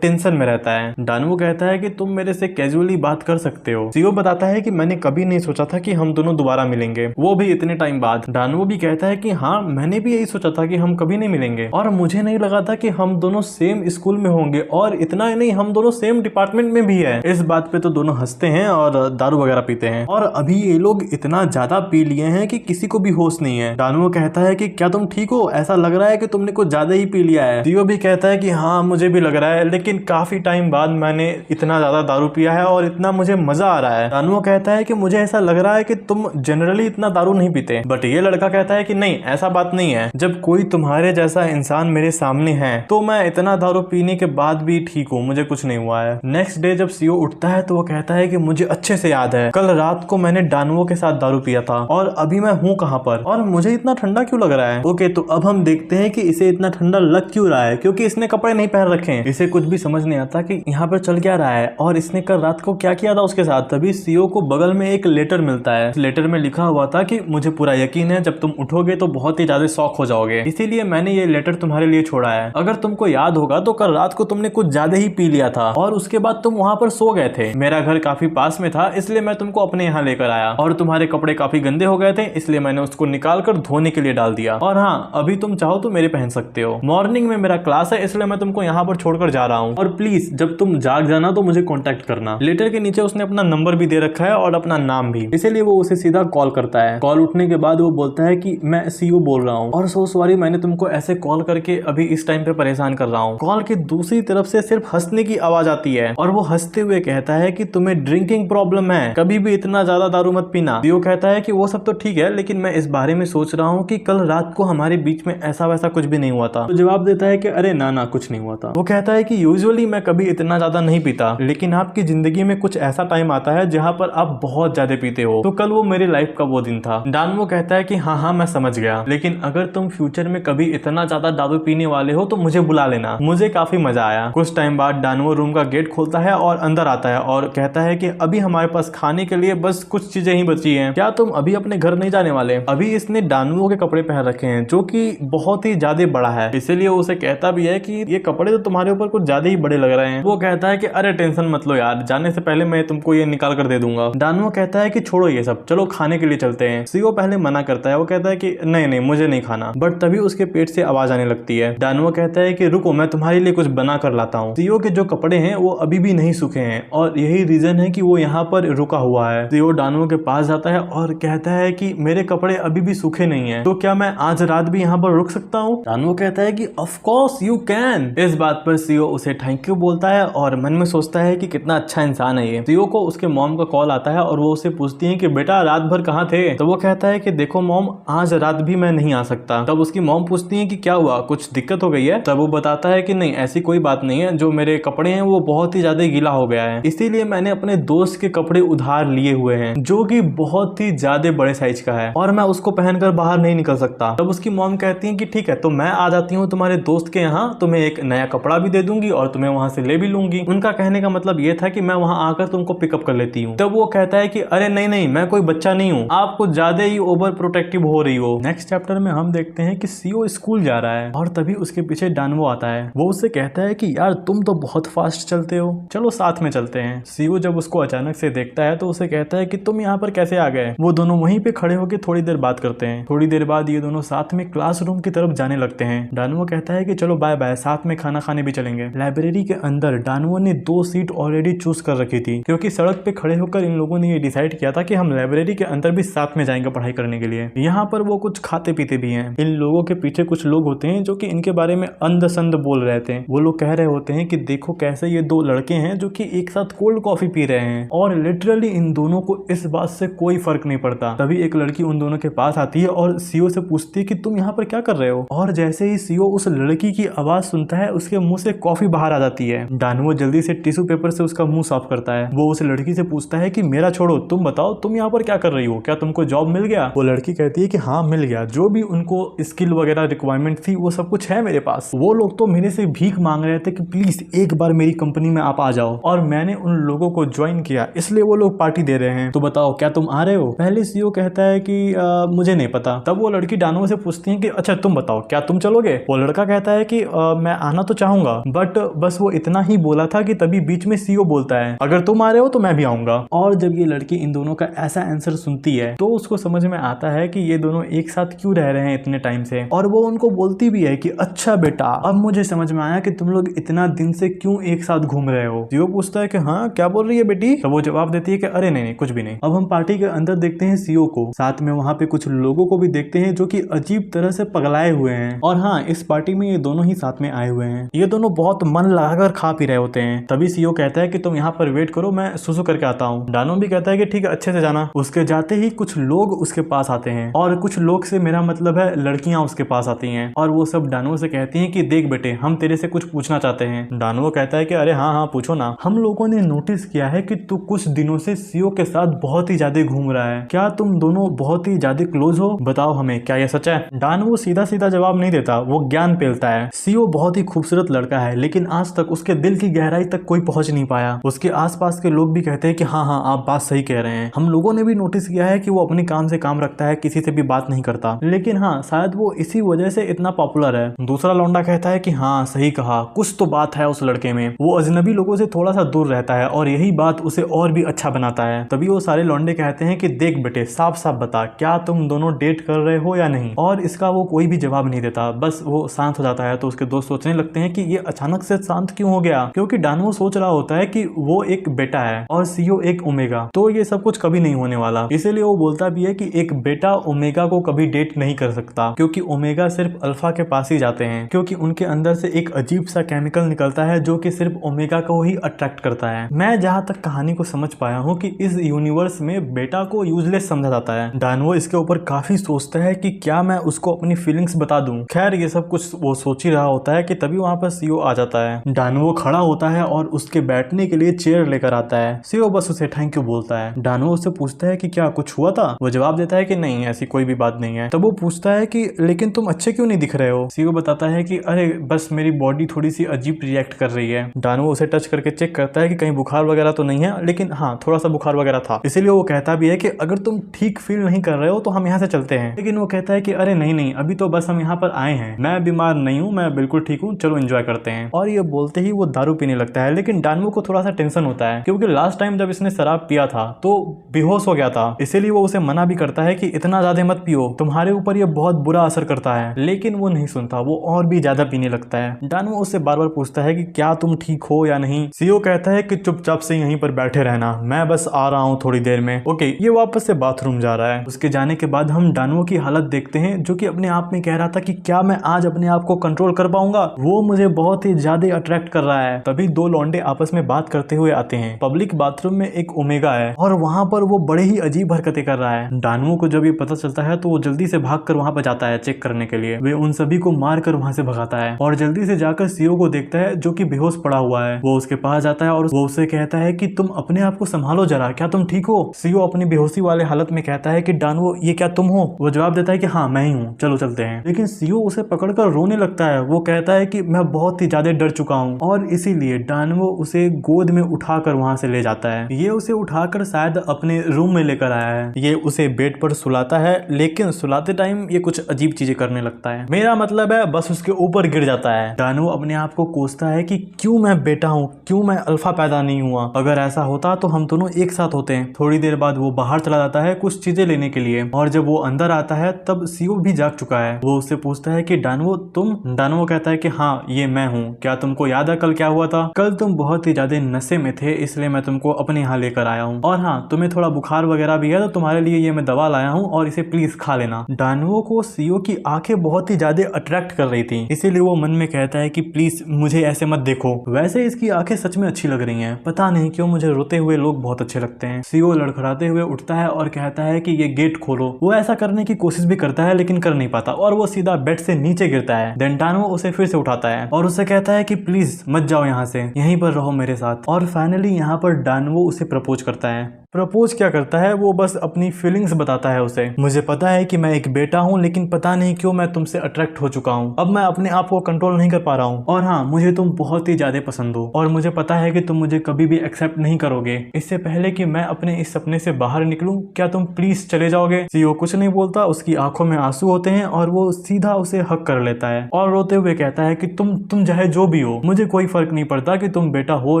टेंशन में रहता है। डायनो कहता है कि तुम मेरे से कैजुअली बात कर सकते हो। सीईओ बताता है कि मैंने कभी नहीं सोचा था कि हम दोनों दोबारा मिलेंगे, वो भी इतने टाइम बाद। डायनो भी कहता है कि हाँ मैंने भी यही सोचा था कि हम कभी नहीं मिलेंगे और मुझे नहीं लगा था कि हम दोनों सेम स्कूल में होंगे और इतना ही नहीं हम दोनों सेम डिपार्टमेंट में भी है। इस बात पे तो दोनों हंसते हैं और दारू वगैरह पीते हैं और अभी ये लोग इतना ज्यादा पी लिए हैं कि किसी को भी होश नहीं है। डानवो कहता है कि क्या तुम ठीक हो, ऐसा लग रहा है कि तुमने कुछ ज्यादा ही पी लिया है। सीईओ भी कहता है कि हाँ मुझे भी लग रहा है, लेकिन काफी टाइम बाद मैंने इतना ज्यादा दारू पिया है और इतना मुझे मजा आ रहा है। डानवो कहता है कि मुझे ऐसा लग रहा है कि तुम जनरली इतना दारू नहीं पीते, बट ये लड़का कहता है कि नहीं ऐसा बात नहीं है, जब कोई तुम्हारे जैसा इंसान मेरे सामने है तो मैं इतना दारू पीने के बाद भी ठीक हूँ, मुझे कुछ नहीं हुआ है। नेक्स्ट डे जब सीईओ उठता है तो वो कहता है कि मुझे अच्छे से याद है कल रात को मैंने डानवो के साथ दारू पिया था और अभी मैं हूँ कहाँ पर और मुझे इतना ठंडा क्यों लग रहा है। ओके तो अब हम देखते हैं कि इसे इतना ठंडा लग क्यों रहा है, क्योंकि इसने कपड़े नहीं पहन रखे हैं। इसे कुछ भी समझ नहीं आता कि यहाँ पर चल क्या रहा है और इसने कल रात को क्या किया था उसके साथ। तभी सीईओ को बगल में एक लेटर मिलता है। इस लेटर में लिखा हुआ था कि मुझे पूरा यकीन है जब तुम उठोगे तो बहुत ही ज्यादा शॉक हो जाओगे, इसीलिए मैंने ये लेटर तुम्हारे लिए छोड़ा है। अगर तुमको याद होगा तो कल रात को तुमने कुछ ज्यादा ही पी लिया था और उसके बाद तुम वहां पर सो गए थे। मेरा घर काफी पास में था इसलिए मैं तुमको अपने यहाँ लेकर आया और तुम्हारे कपड़े काफी गंदे हो गए थे इसलिए मैंने उसको निकाल कर धोने के लिए डाल दिया और हाँ अभी तुम चाहो तो मेरे पहन सकते हो। मॉर्निंग में मेरा क्लास है इसलिए मैं तुमको यहाँ पर छोड़कर जा रहा हूँ और प्लीज जब तुम जाग जाना तो मुझे कॉन्टेक्ट करना। लेटर के नीचे उसने अपना नंबर भी दे रखा है और अपना नाम भी, इसीलिए वो उसे सीधा कॉल करता है। कॉल उठने के बाद वो बोलता है कि मैं सीईओ बोल रहा हूँ और सो सॉरी मैंने तुमको ऐसे कॉल करके अभी इस टाइम पे परेशान कर रहा हूँ। कॉल की दूसरी तरफ से सिर्फ हंसने की आवाज आती है और वो हंसते हुए कहता है कि तुम्हें ड्रिंकिंग प्रॉब्लम है, कभी भी इतना ज्यादा दारू मत पीना। सीईओ कहता है कि वो सब तो ठीक है लेकिन मैं इस बारे में सोच रहा हूँ कि कल रात को हमारे बीच में ऐसा वैसा कुछ भी नहीं हुआ था। तो जवाब देता है कि अरे ना ना कुछ नहीं हुआ था। वो कहता है कि यूजुअली मैं कभी इतना ज्यादा नहीं पीता लेकिन आपकी जिंदगी में कुछ ऐसा टाइम आता है जहाँ पर आप बहुत ज्यादा पीते हो, तो कल वो मेरी लाइफ का वो दिन था। डानवो कहता है कि हाँ मैं समझ गया, लेकिन अगर तुम फ्यूचर में कभी इतना ज्यादा दारू पीने वाले हो तो मुझे बुला लेना, मुझे काफी मजा आया। कुछ टाइम बाद डानवो रूम का गेट खोलता है और अंदर आता है और कहता है कि अभी हमारे पास खाने के लिए बस कुछ चीजें ही बची हैं, क्या तुम अभी अपने घर नहीं जाने वाले। अभी इसने डानवो के कपड़े पहन रखे हैं जो कि बहुत ही ज्यादा बड़ा है, इसीलिए उसे कहता भी है कि ये कपड़े तो तुम्हारे ऊपर कुछ ज्यादा ही बड़े लग रहे हैं। वो कहता है कि अरे टेंशन मत लो यार, जाने से पहले मैं तुमको ये निकाल कर दे दूंगा। डानवो कहता है कि छोड़ो ये सब, चलो खाने के लिए चलते हैं। सीईओ पहले मना करता है, वो कहता है कि नहीं नहीं मुझे नहीं खाना, बट तभी उसके पेट से आवाज आने लगती है। डानवो कहता है कि रुको मैं तुम्हारे लिए कुछ बना कर लाता हूँ। सीईओ के जो कपड़े हैं वो अभी भी नहीं सूखे हैं और यही रीजन है कि वो यहाँ पर रुका हुआ है। सीईओ डानवो के पास जाता है और कहता है कि मेरे कपड़े अभी भी सूखे नहीं है, तो क्या मैं आज रात भी यहाँ पर रुक सकता हूँ। डानवो कहता है कि ऑफ कोर्स यू कैन। इस बात पर सीईओ उसे थैंक यू बोलता है और मन में सोचता है कि कितना अच्छा इंसान है ये। सीईओ को उसके मॉम का कॉल आता है और वो उसे पूछती है कि बेटा रात भर कहाँ थे। तो वो कहता है कि देखो मॉम आज रात भी मैं नहीं आ सकता। तब उसकी मॉम पूछती है कि क्या हुआ, कुछ दिक्कत हो गई है। तब वो बताता है कि नहीं ऐसी कोई बात नहीं है, जो मेरे कपड़े हैं वो बहुत ही ज्यादा गीला हो गया है, इसीलिए मैंने अपने दोस्त के कपड़े उधार लिए हुए हैं जो कि बहुत ही ज्यादा बड़े साइज का है और मैं उसको पहनकर बाहर नहीं निकल सकता। तब उसकी मॉम कहती है कि ठीक है तो मैं आ जाती हूँ तुम्हारे दोस्त के यहाँ, तुम्हें एक नया कपड़ा भी दे दूंगी और तुम्हें वहां से ले भी लूंगी। उनका कहने का मतलब ये था कि मैं वहां आकर तुमको पिकअप कर लेती हूँ। तब वो कहता है कि अरे नहीं नहीं मैं कोई बच्चा नहीं हूँ, आप कुछ ज्यादा ही ओवर प्रोटेक्टिव हो रही हो। नेक्स्ट चैप्टर में हम देखते हैं कि सीईओ स्कूल जा रहा है और तभी उसके पीछे डानवो आता है। वो उससे कहता है कि यार तुम तो बहुत फास्ट चलते हो, चलो साथ में चलते हैं। सीईओ जब उसको अचानक से देखता है तो उसे कहता है कि तुम यहाँ पर कैसे आ गए। वो दोनों वहीं पे खड़े होकर थोड़ी देर बात करते हैं। थोड़ी देर बाद ये दोनों साथ में क्लासरूम की तरफ जाने लगते हैं। डानवो कहता है कि चलो बाय बाय, साथ में खाना खाने भी चलेंगे। लाइब्रेरी के अंदर डानवो ने 2 सीट ऑलरेडी चूज कर रखी थी, क्योंकि सड़क पे खड़े होकर इन लोगों ने ये डिसाइड किया था कि हम लाइब्रेरी के अंदर भी साथ में जाएंगे पढ़ाई करने के लिए। यहाँ पर वो कुछ खाते पीते भी हैं। इन लोगों के पीछे कुछ लोग होते हैं जो कि इनके बारे में अंध संध बोल रहे थे। वो लोग कह रहे होते हैं कि देखो कैसे ये दो लड़के हैं जो कि एक साथ कोल्ड कॉफी पी रहे हैं और लिटरली इन दोनों को इस बात से कोई फर्क नहीं पड़ता। तभी एक लड़की उन दोनों के पास आती है और सीओ से पूछती है कि तुम यहाँ पर क्या कर रहे हो। और जैसे ही सीओ उस लड़की की आवाज सुनता है उसके मुंह से कॉफी बाहर आ जाती है। डानुओ जल्दी से टिश्यू पेपर से उसका मुंह साफ करता है। वो उस लड़की से पूछता है कि मेरा छोड़ो, तुम बताओ तुम यहाँ पर क्या कर रही हो, क्या तुमको जॉब मिल गया। वो लड़की कहती है कि हाँ मिल गया, जो भी उनको स्किल वगैरह रिक्वायरमेंट थी वो सब कुछ है मेरे पास। वो लोग तो मेरे से भीख मांग रहे थे कि प्लीज एक बार मेरी कंपनी में आप आ जाओ, और मैंने उन लोगों को ज्वाइन किया इसलिए वो लोग पार्टी दे रहे हैं, तो बताओ क्या तुम आ रहे हो। पहले सीईओ कहता है कि मुझे नहीं पता। तब वो लड़की डानुओ से पूछती है कि अच्छा तुम बताओ क्या तुम चलोगे। वो लड़का कहता है कि मैं आना तो चाहूंगा, बट बस वो इतना ही बोला था कि तभी बीच में सीईओ बोलता है अगर तुम आ रहे हो तो मैं भी आऊंगा। और जब ये लड़की इन दोनों का ऐसा आंसर सुनती है तो उसको समझ में आता है कि ये दोनों एक साथ क्यों रह रहे हैं इतने टाइम से। और वो उनको बोलती भी है कि अच्छा बेटा अब मुझे समझ में आया कि तुम लोग इतना दिन से क्यों एक साथ घूम रहे हो। सीईओ पूछता है कि हाँ क्या बोल रही है बेटी। तो वो जवाब देती है कि अरे नहीं कुछ भी नहीं। अब हम पार्टी के अंदर देखते हैं सीईओ को, साथ में वहाँ पे कुछ लोगों को भी देखते हैं जो कि अजीब तरह से पगलाए हुए हैं। और हाँ इस पार्टी में ये दोनों ही साथ में आए हुए हैं। ये दोनों बहुत मन लगाकर खा पी रहे होते हैं। तभी सीईओ कहता है कि तुम यहाँ पर वेट करो, मैं सुसु करके आता हूँ। डानो भी कहता है कि ठीक है अच्छे से जाना। उसके जाते ही कुछ लोग उसके पास आते हैं, और कुछ लोग से मेरा मतलब है लड़कियां उसके पास आती हैं, और वो सब डानो से कहती हैं कि देख बेटे हम तेरे से कुछ पूछना चाहते हैं। डानो कहता है कि अरे हाँ पूछो ना। हम लोगों ने नोटिस किया है कि तू कुछ दिनों से सीईओ के साथ बहुत ही ज्यादा घूम रहा है, क्या तुम दोनों बहुत ही ज्यादा क्लोज हो, बताओ हमें क्या यह सच है। डानो सीधा सीधा जवाब नहीं देता, वो ज्ञान पेलता है। सीईओ बहुत ही खूबसूरत लड़का है, लेकिन आज तक उसके दिल की गहराई तक कोई पहुंच नहीं पाया। उसके आसपास के लोग भी कहते हैं कि हाँ हाँ आप बात सही कह रहे हैं। हम लोगों ने भी नोटिस किया है कि वो अपने काम से काम रखता है, किसी से भी बात नहीं करता, लेकिन हाँ शायद वो इसी वजह से इतना पॉपुलर है। दूसरा लौंडा कहता है कि हाँ सही कहा, कुछ तो बात है उस लड़के में, वो अजनबी लोगों से थोड़ा सा दूर रहता है और यही बात उसे और भी अच्छा बनाता है। तभी वो सारे लौंडे कहते हैं कि देख बेटे साफ साफ बता क्या तुम दोनों डेट कर रहे हो या नहीं। और इसका वो कोई भी जवाब नहीं देता, बस वो शांत हो जाता है। तो उसके दोस्त सोचने लगते हैं कि ये अचानक से शांत क्यों हो गया, क्योंकि डानो सोच रहा होता है कि वो एक बेटा है और सीईओ एक ओमेगा, तो ये सब कुछ कभी नहीं होने वाला। इसीलिए वो बोलता भी है कि एक बेटा ओमेगा को कभी डेट नहीं कर सकता, क्योंकि ओमेगा सिर्फ अल्फा के पास ही जाते हैं, क्योंकि उनके अंदर से एक अजीब सा केमिकल निकलता है जो कि सिर्फ ओमेगा को ही अट्रैक्ट करता है। मैं जहाँ तक कहानी को समझ पाया हूँ कि इस यूनिवर्स में बेटा को यूजलेस समझा जाता है। डानो इसके ऊपर काफी सोचता है कि क्या मैं उसको अपनी फीलिंग्स बता दूं। खैर ये सब कुछ वो सोच ही रहा होता है कि तभी वहाँ पर सीईओ आ जाता है। डानो खड़ा होता है और उसके बैठने के लिए चेयर लेकर आता है। सीईओ बस उसे थैंक यू बोलता है। डानो उससे पूछता है कि क्या कुछ हुआ था। वो जवाब देता है कि नहीं ऐसी कोई भी बात नहीं है। तब वो पूछता है कि लेकिन तुम अच्छे क्यों नहीं दिख रहे हो। सीईओ बताता है कि अरे बस मेरी बॉडी थोड़ी सी अजीब रिएक्ट कर रही है। डानो उसे टच करके चेक करता है कि कहीं बुखार वगैरह तो नहीं है, लेकिन हाँ थोड़ा सा बुखार वगैरह था। इसीलिए वो कहता भी है कि अगर तुम ठीक फील नहीं कर रहे हो तो हम यहाँ से चलते हैं। लेकिन वो कहता है कि अरे नहीं अभी तो बस हम यहाँ पर आए हैं, मैं बीमार नहीं हूँ, मैं बिल्कुल ठीक हूँ, चलो एंजॉय करते हैं। और ये बोलते ही वो दारू पीने लगता है। लेकिन डानो को थोड़ा सा टेंशन होता है, क्योंकि लास्ट टाइम जब इसने शराब पिया था तो बेहोश हो गया था। इसीलिए वो उसे मना भी करता है कि इतना ज्यादा मत पियो, तुम्हारे ऊपर ये बहुत बुरा असर करता है। लेकिन वो नहीं सुनता, वो और भी ज्यादा पीने लगता है। डानो उससे बार बार पूछता है कि क्या तुम ठीक हो या नहीं। सीईओ कहता है कि चुपचाप से यहीं पर बैठे रहना, मैं बस आ रहा हूँ थोड़ी देर में। ओके ये वापस से बाथरूम जा रहा है। उसके जाने के बाद हम डानो की हालत देखते हैं, जो कि अपने आप में कह रहा था कि क्या मैं आज अपने आप को कंट्रोल कर पाऊंगा, वो मुझे बहुत ही ज्यादा अट्रैक्ट कर रहा है। तभी दो लौंडे आपस में बात करते हुए आते हैं। पब्लिक बाथरूम में एक ओमेगा है और वहां पर वो बड़े ही अजीब हरकतें कर रहा है। डानो को जब ये पता चलता है तो वो जल्दी से भागकर वहां पर जाता है चेक करने के लिए। वे उन सभी को मार कर वहां से भगाता है और जल्दी से जाकर सीईओ को देखता है जो कि बेहोश पड़ा हुआ है। वो उसके पास जाता है और वो उससे कहता है कि तुम अपने आप को संभालो जरा, क्या तुम ठीक हो। सीईओ अपनी बेहोशी वाले हालत में कहता है कि डानो ये क्या तुम हो। वो जवाब देता है कि हाँ मैं ही हूँ, चलो चलते हैं। लेकिन सीईओ उसे पकड़कर रोने लगता है। वो कहता है कि मैं बहुत ही ज्यादा डर चुका हूँ, और इसीलिए डानो उसे गोद में उठाकर वहां से ले जाता है। ये उसे उठाकर शायद अपने रूम में लेकर आया है। ये उसे बेड पर सुलाता है, लेकिन सुलाते टाइम ये कुछ अजीब चीजें करने लगता है। मेरा मतलब है बस उसके ऊपर गिर जाता है। डानो अपने आप को कोसता है कि क्यों मैं बेटा हूँ, क्यों मैं अल्फा पैदा नहीं हुआ। अगर ऐसा होता तो हम दोनों एक साथ होते हैं। थोड़ी देर बाद वो बाहर चला जाता है कुछ चीजें लेने के लिए, और जब वो अंदर आता है तब सीईओ भी जाग चुका है। वो उससे पूछता है कि डानो तुम। डानो कहता है कि हाँ ये मैं हूँ, क्या तुमको याद है कल क्या हुआ था। कल तुम बहुत ही ज्यादा नशे में थे, इसलिए मैं तुमको अपने यहाँ लेकर आया हूँ, और हाँ तुम्हें थोड़ा बुखार वगैरह भी है तो तुम्हारे लिए ये मैं दवा लाया हूँ और इसे प्लीज खा लेना। डानो को सीईओ की आंखें बहुत ही ज्यादा अट्रैक्ट कर रही थी, इसीलिए वो मन में कहता है कि प्लीज मुझे ऐसे मत देखो। वैसे मुझे इसकी आंखें सच में अच्छी लग रही हैं। पता नहीं क्यों मुझे रोते हुए लोग बहुत अच्छे लगते हैं। सीओ लड़खड़ाते हुए उठता है और कहता है कि ये गेट खोलो। वो ऐसा करने की कोशिश भी करता है लेकिन कर नहीं पाता और वो सीधा बेड से नीचे गिरता है। देन डानवो उसे फिर से उठाता है और उसे कहता है कि प्लीज मत जाओ यहाँ से, यहीं पर रहो मेरे साथ। और फाइनली यहाँ पर डानवो उसे प्रपोज करता है। प्रपोज क्या करता है, वो बस अपनी फीलिंग्स बताता है उसे। मुझे पता है कि मैं एक बेटा हूँ लेकिन पता नहीं क्यों मैं तुमसे अट्रैक्ट हो चुका हूँ। अब मैं अपने आप को कंट्रोल नहीं कर पा रहा हूँ और हाँ, मुझे तुम बहुत ही ज्यादा पसंद हो और मुझे पता है कि तुम मुझे कभी भी एक्सेप्ट नहीं करोगे। इससे पहले कि मैं अपने इस सपने से बाहर निकलूं, क्या तुम प्लीज चले जाओगे? सीओ कुछ नहीं बोलता, उसकी आंखों में आंसू होते हैं और वो सीधा उसे हक कर लेता है और रोते हुए कहता है कि तुम चाहे जो भी हो, मुझे कोई फर्क नहीं पड़ता कि तुम बेटा हो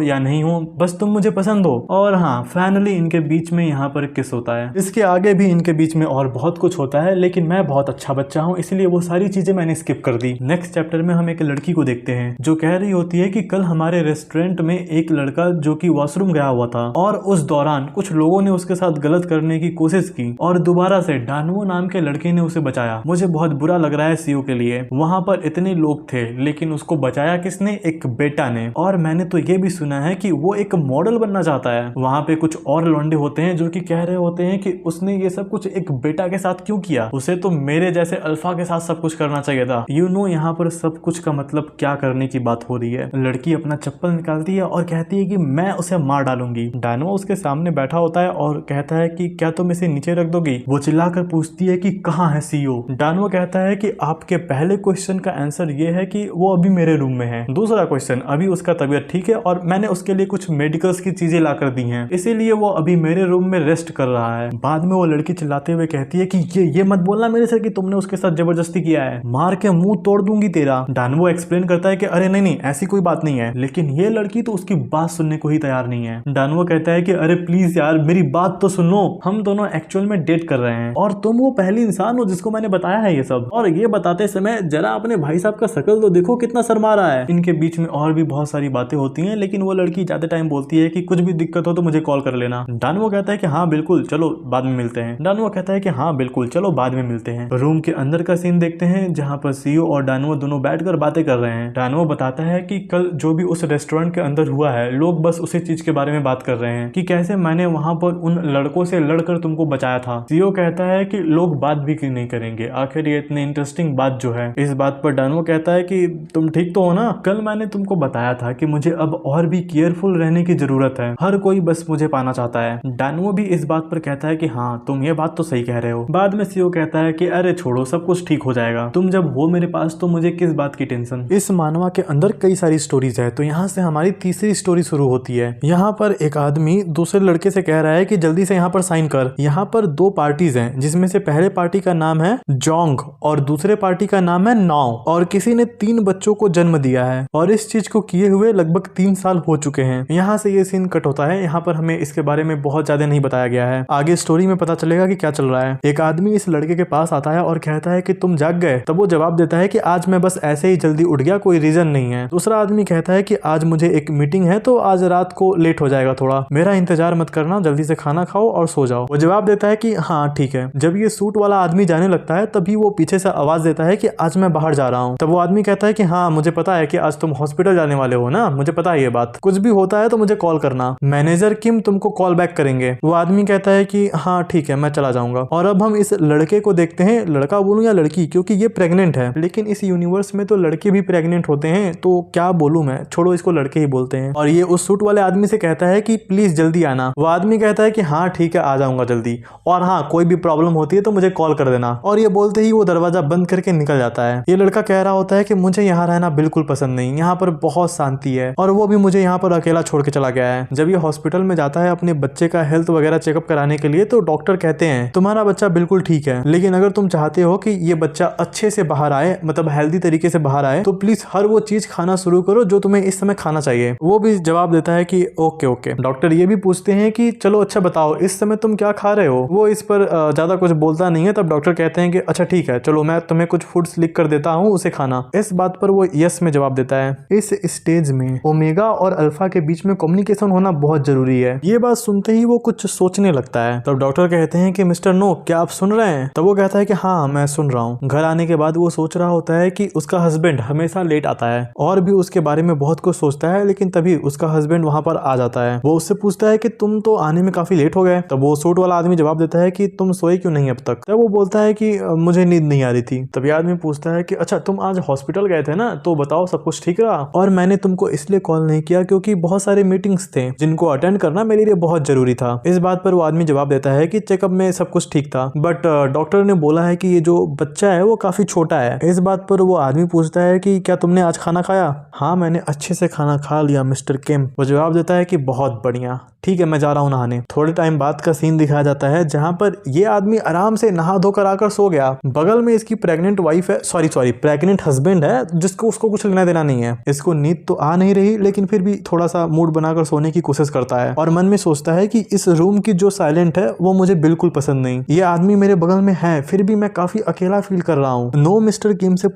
या नहीं हो, बस तुम मुझे पसंद हो। और हाँ, फाइनली इनके बीच में यहाँ पर किस होता है। इसके आगे भी इनके बीच में और बहुत कुछ होता है लेकिन मैं बहुत अच्छा बच्चा हूँ इसलिए वो सारी चीजें मैंने स्किप कर दी। नेक्स्ट चैप्टर में हम एक लड़की को देखते हैं जो कह रही होती है कि कल हमारे रेस्टोरेंट में एक लड़का जो कि वॉशरूम गया हुआ था और उस दौरान कुछ लोगों ने उसके साथ गलत करने की कोशिश की और दोबारा से डानवो नाम के लड़के ने उसे बचाया। मुझे बहुत बुरा लग रहा है सीओ के लिए। वहां पर इतने लोग थे लेकिन उसको बचाया किसने? एक बेटा ने। और मैंने तो ये भी सुना है कि वो एक मॉडल बनना चाहता है। वहां पे कुछ और लौंडे होते हैं जो कि कह रहे होते हैं कि उसने ये सब कुछ एक बेटा के साथ क्यों किया, उसे तो मेरे जैसे अल्फा के साथ सब कुछ करना चाहिए था। यहाँ पर सब कुछ का मतलब क्या करने की बात हो रही है। लड़की अपना चप्पल निकालती है और कहती है कि मैं उसे मार डालूंगी। डानवो उसके सामने बैठा होता है और कहता है कि क्या तुम इसे नीचे रख दोगी? वो चिल्लाकर पूछती है कि कहाँ है सीओ? डानवो कहता है कि आपके पहले क्वेश्चन का आंसर ये है कि वो अभी मेरे रूम में है। दूसरा क्वेश्चन, अभी उसका तबीयत ठीक है और मैंने उसके लिए कुछ मेडिकल्स की चीजें ला कर दी हैं, इसीलिए वो अभी मेरे रूम में रेस्ट कर रहा है। बाद में वो लड़की चिल्लाते हुए कहती है कि ये मत बोलना मेरे से कि तुमने उसके साथ जबरदस्ती किया है, मार के मुंह तोड़ दूंगी तेरा। डानवो एक्सप्लेन करता है कि अरे नहीं ऐसी कोई बात नहीं है, लेकिन ये लड़की तो उसकी बात सुनने को ही तैयार नहीं है। डानवो कहता है कि अरे प्लीज यार मेरी बात तो सुनो, हम दोनों एक्चुअल में डेट कर रहे हैं और तुम वो पहली इंसान हो जिसको मैंने बताया है ये सब। और ये बताते समय जरा अपने भाई साहब का शक्ल तो देखो कितना शर्मा रहा है। इनके बीच में और भी बहुत सारी बातें होती हैं लेकिन वो लड़की ज्यादा टाइम बोलती है कि कुछ भी दिक्कत हो तो मुझे कॉल कर लेना। डानवो कहता है कि हाँ बिल्कुल चलो बाद में मिलते हैं। डानवो कहता है कि हाँ बिल्कुल चलो बाद में मिलते हैं। रूम के अंदर का सीन देखते हैं जहाँ पर सीओ और डानवो दोनों बैठकर बातें कर रहे हैं। डानवो बताता है कि कल जो भी उस रेस्टोरेंट के अंदर हुआ है, लोग बस उसी चीज के बारे में बात कर रहे हैं कि कैसे मैंने वहां पर उन लड़कों से लड़कर तुमको बचाया था। सीओ कहता है कि लोग बात भी क्यों नहीं करेंगे, आखिर ये इतनी इंटरेस्टिंग बात जो है। इस बात पर डानवो कहता है कि तुम ठीक तो हो ना? कल मैंने तुमको बताया था कि मुझे अब और भी केयरफुल रहने की जरूरत है, हर कोई बस मुझे पाना चाहता है। डानवो भी इस बात पर कहता है कि हाँ तुम ये बात तो सही कह रहे हो। बाद में सीओ कहता है कि अरे छोड़ो सब कुछ ठीक हो जाएगा, तुम जब हो मेरे पास तो मुझे किस बात की टेंशन। इस मानवा के अंदर कई सारी स्टोरीज है तो यहाँ से हमारी तीसरी स्टोरी शुरू होती है। यहाँ पर एक आदमी दूसरे लड़के से कह रहा है कि जल्दी से यहाँ पर साइन कर। यहाँ पर दो पार्टीज हैं जिसमें से पहले पार्टी का नाम है जोंग और दूसरे पार्टी का नाम है नाओ और किसी ने 3 बच्चों को जन्म दिया है और इस चीज को किए हुए लगभग 3 साल हो चुके हैं। यहाँ से ये सीन कट होता है। यहाँ पर हमें इसके बारे में बहुत ज्यादा नहीं बताया गया है, आगे स्टोरी में पता चलेगा कि क्या चल रहा है। एक आदमी इस लड़के के पास आता है और कहता है कि तुम जाग गए? तब वो जवाब देता है कि आज मैं बस ऐसे ही जल्दी उठ गया, कोई रीजन नहीं है। दूसरा आदमी कहता है कि आज मुझे एक मीटिंग है तो आज रात को लेट हो जाएगा थोड़ा, मेरा इंतजार मत करना, जल्दी से खाना खाओ और सो जाओ। वो जवाब देता है कि हाँ ठीक है। जब ये सूट वाला आदमी जाने लगता है तभी वो पीछे से आवाज देता है कि आज मैं बाहर जा रहा हूँ। तब वो आदमी कहता है कि हाँ मुझे पता है कि आज तुम हॉस्पिटल जाने वाले हो ना, मुझे पता है ये बात, कुछ भी होता है तो मुझे कॉल करना, मैनेजर किम तुमको कॉल बैक करेंगे। वो आदमी कहता है कि हाँ ठीक है मैं चला जाऊंगा। और अब हम इस लड़के को देखते हैं, लड़का बोलूं या लड़की, क्योंकि ये प्रेग्नेंट है, लेकिन इस यूनिवर्स में तो लड़के भी प्रेग्नेंट होते हैं तो क्या बोलूं मैं, छोड़ो इसको लड़के ही बोलते हैं। और ये उस सूट वाले आदमी से कहता है कि प्लीज जल्दी आना। वो आदमी कहता है कि हाँ ठीक है आ जाऊंगा जल्दी, और हाँ कोई भी प्रॉब्लम होती है तो मुझे कॉल कर देना। और ये बोलते ही वो दरवाजा बंद करके निकल जाता है। ये लड़का कह रहा होता है कि मुझे यहाँ रहना बिल्कुल पसंद नहीं, यहाँ पर बहुत शांति है और वो भी मुझे यहाँ पर अकेला छोड़ के चला गया है। जब ये हॉस्पिटल में जाता है अपने बच्चे का हेल्थ वगैरह चेकअप कराने के लिए तो डॉक्टर कहते हैं तुम्हारा बच्चा बिल्कुल ठीक है, लेकिन अगर तुम चाहते हो कि ये बच्चा अच्छे से बाहर आए, मतलब हेल्दी तरीके से बाहर आए, तो प्लीज हर वो चीज खाना शुरू करो जो तुम्हें इस समय खाना चाहिए। वो भी जवाब देता है कि ओके ओके। डॉक्टर ये भी पूछते हैं कि चलो अच्छा बताओ इस समय तुम क्या खा रहे हो। वो इस पर ज्यादा कुछ बोलता नहीं है। तब डॉक्टर कहते हैं कि अच्छा ठीक है चलो मैं तुम्हें कुछ फूड्स लिख कर देता हूँ, उसे खाना। इस बात पर वो यस में जवाब देता है। इस स्टेज में ओमेगा और अल्फा के बीच में कम्युनिकेशन होना बहुत जरूरी है। ये बात सुनते होते ही वो कुछ सोचने लगता है। तब डॉक्टर कहते हैं कि मिस्टर नो, क्या आप सुन रहे हैं? तब वो कहता है कि हाँ, मैं सुन रहा हूँ। घर आने के बाद वो सोच रहा होता है कि उसका हस्बैंड हमेशा लेट आता है और भी उसके बारे में बहुत कुछ सोचता है, लेकिन तभी उसका हस्बैंड वहां पर आ जाता है। वो उससे पूछता है कि तुम तो आने में काफी लेट हो गए। तब वो सूट वाला आदमी जवाब देता है कि तुम सोए क्यों नहीं अब तक? तब वो बोलता है कि मुझे नींद नहीं आ रही थी। तब ये आदमी पूछता है कि अच्छा, तुम आज हॉस्पिटल गए थे ना, तो बताओ सब कुछ ठीक रहा? और मैंने तुमको इसलिए कॉल नहीं किया क्योंकि बहुत सारे मीटिंग्स थे जिनको अटेंड करना मेरे लिए बहुत जरूरी था। इस बात पर वो आदमी जवाब देता है कि चेकअप में सब कुछ ठीक था, बट डॉक्टर ने बोला है कि ये जो बच्चा है वो काफी छोटा है। इस बात पर वो आदमी पूछता है कि क्या तुमने आज खाना खाया? हाँ, मैंने अच्छे से खाना खा लिया मिस्टर किम। वो जवाब देता है कि बहुत बढ़िया, ठीक है, मैं जा रहा हूँ नहाने। थोड़े टाइम बाद का सीन दिखाया जाता है जहाँ पर ये आदमी आराम से नहा धोकर आकर सो गया। बगल में इसकी प्रेग्नेंट वाइफ है, सॉरी प्रेग्नेंट हस्बैंड है, जिसको उसको कुछ लेना देना नहीं है। इसको नींद तो आ नहीं रही, लेकिन फिर भी थोड़ा सा मूड बनाकर सोने की कोशिश करता है और मन में सोचता है कि इस रूम की जो साइलेंट है वो मुझे बिल्कुल पसंद नहीं। ये आदमी मेरे बगल में है, फिर भी मैं काफी अकेला फील कर रहा हूँ। नो मिस्टर किम से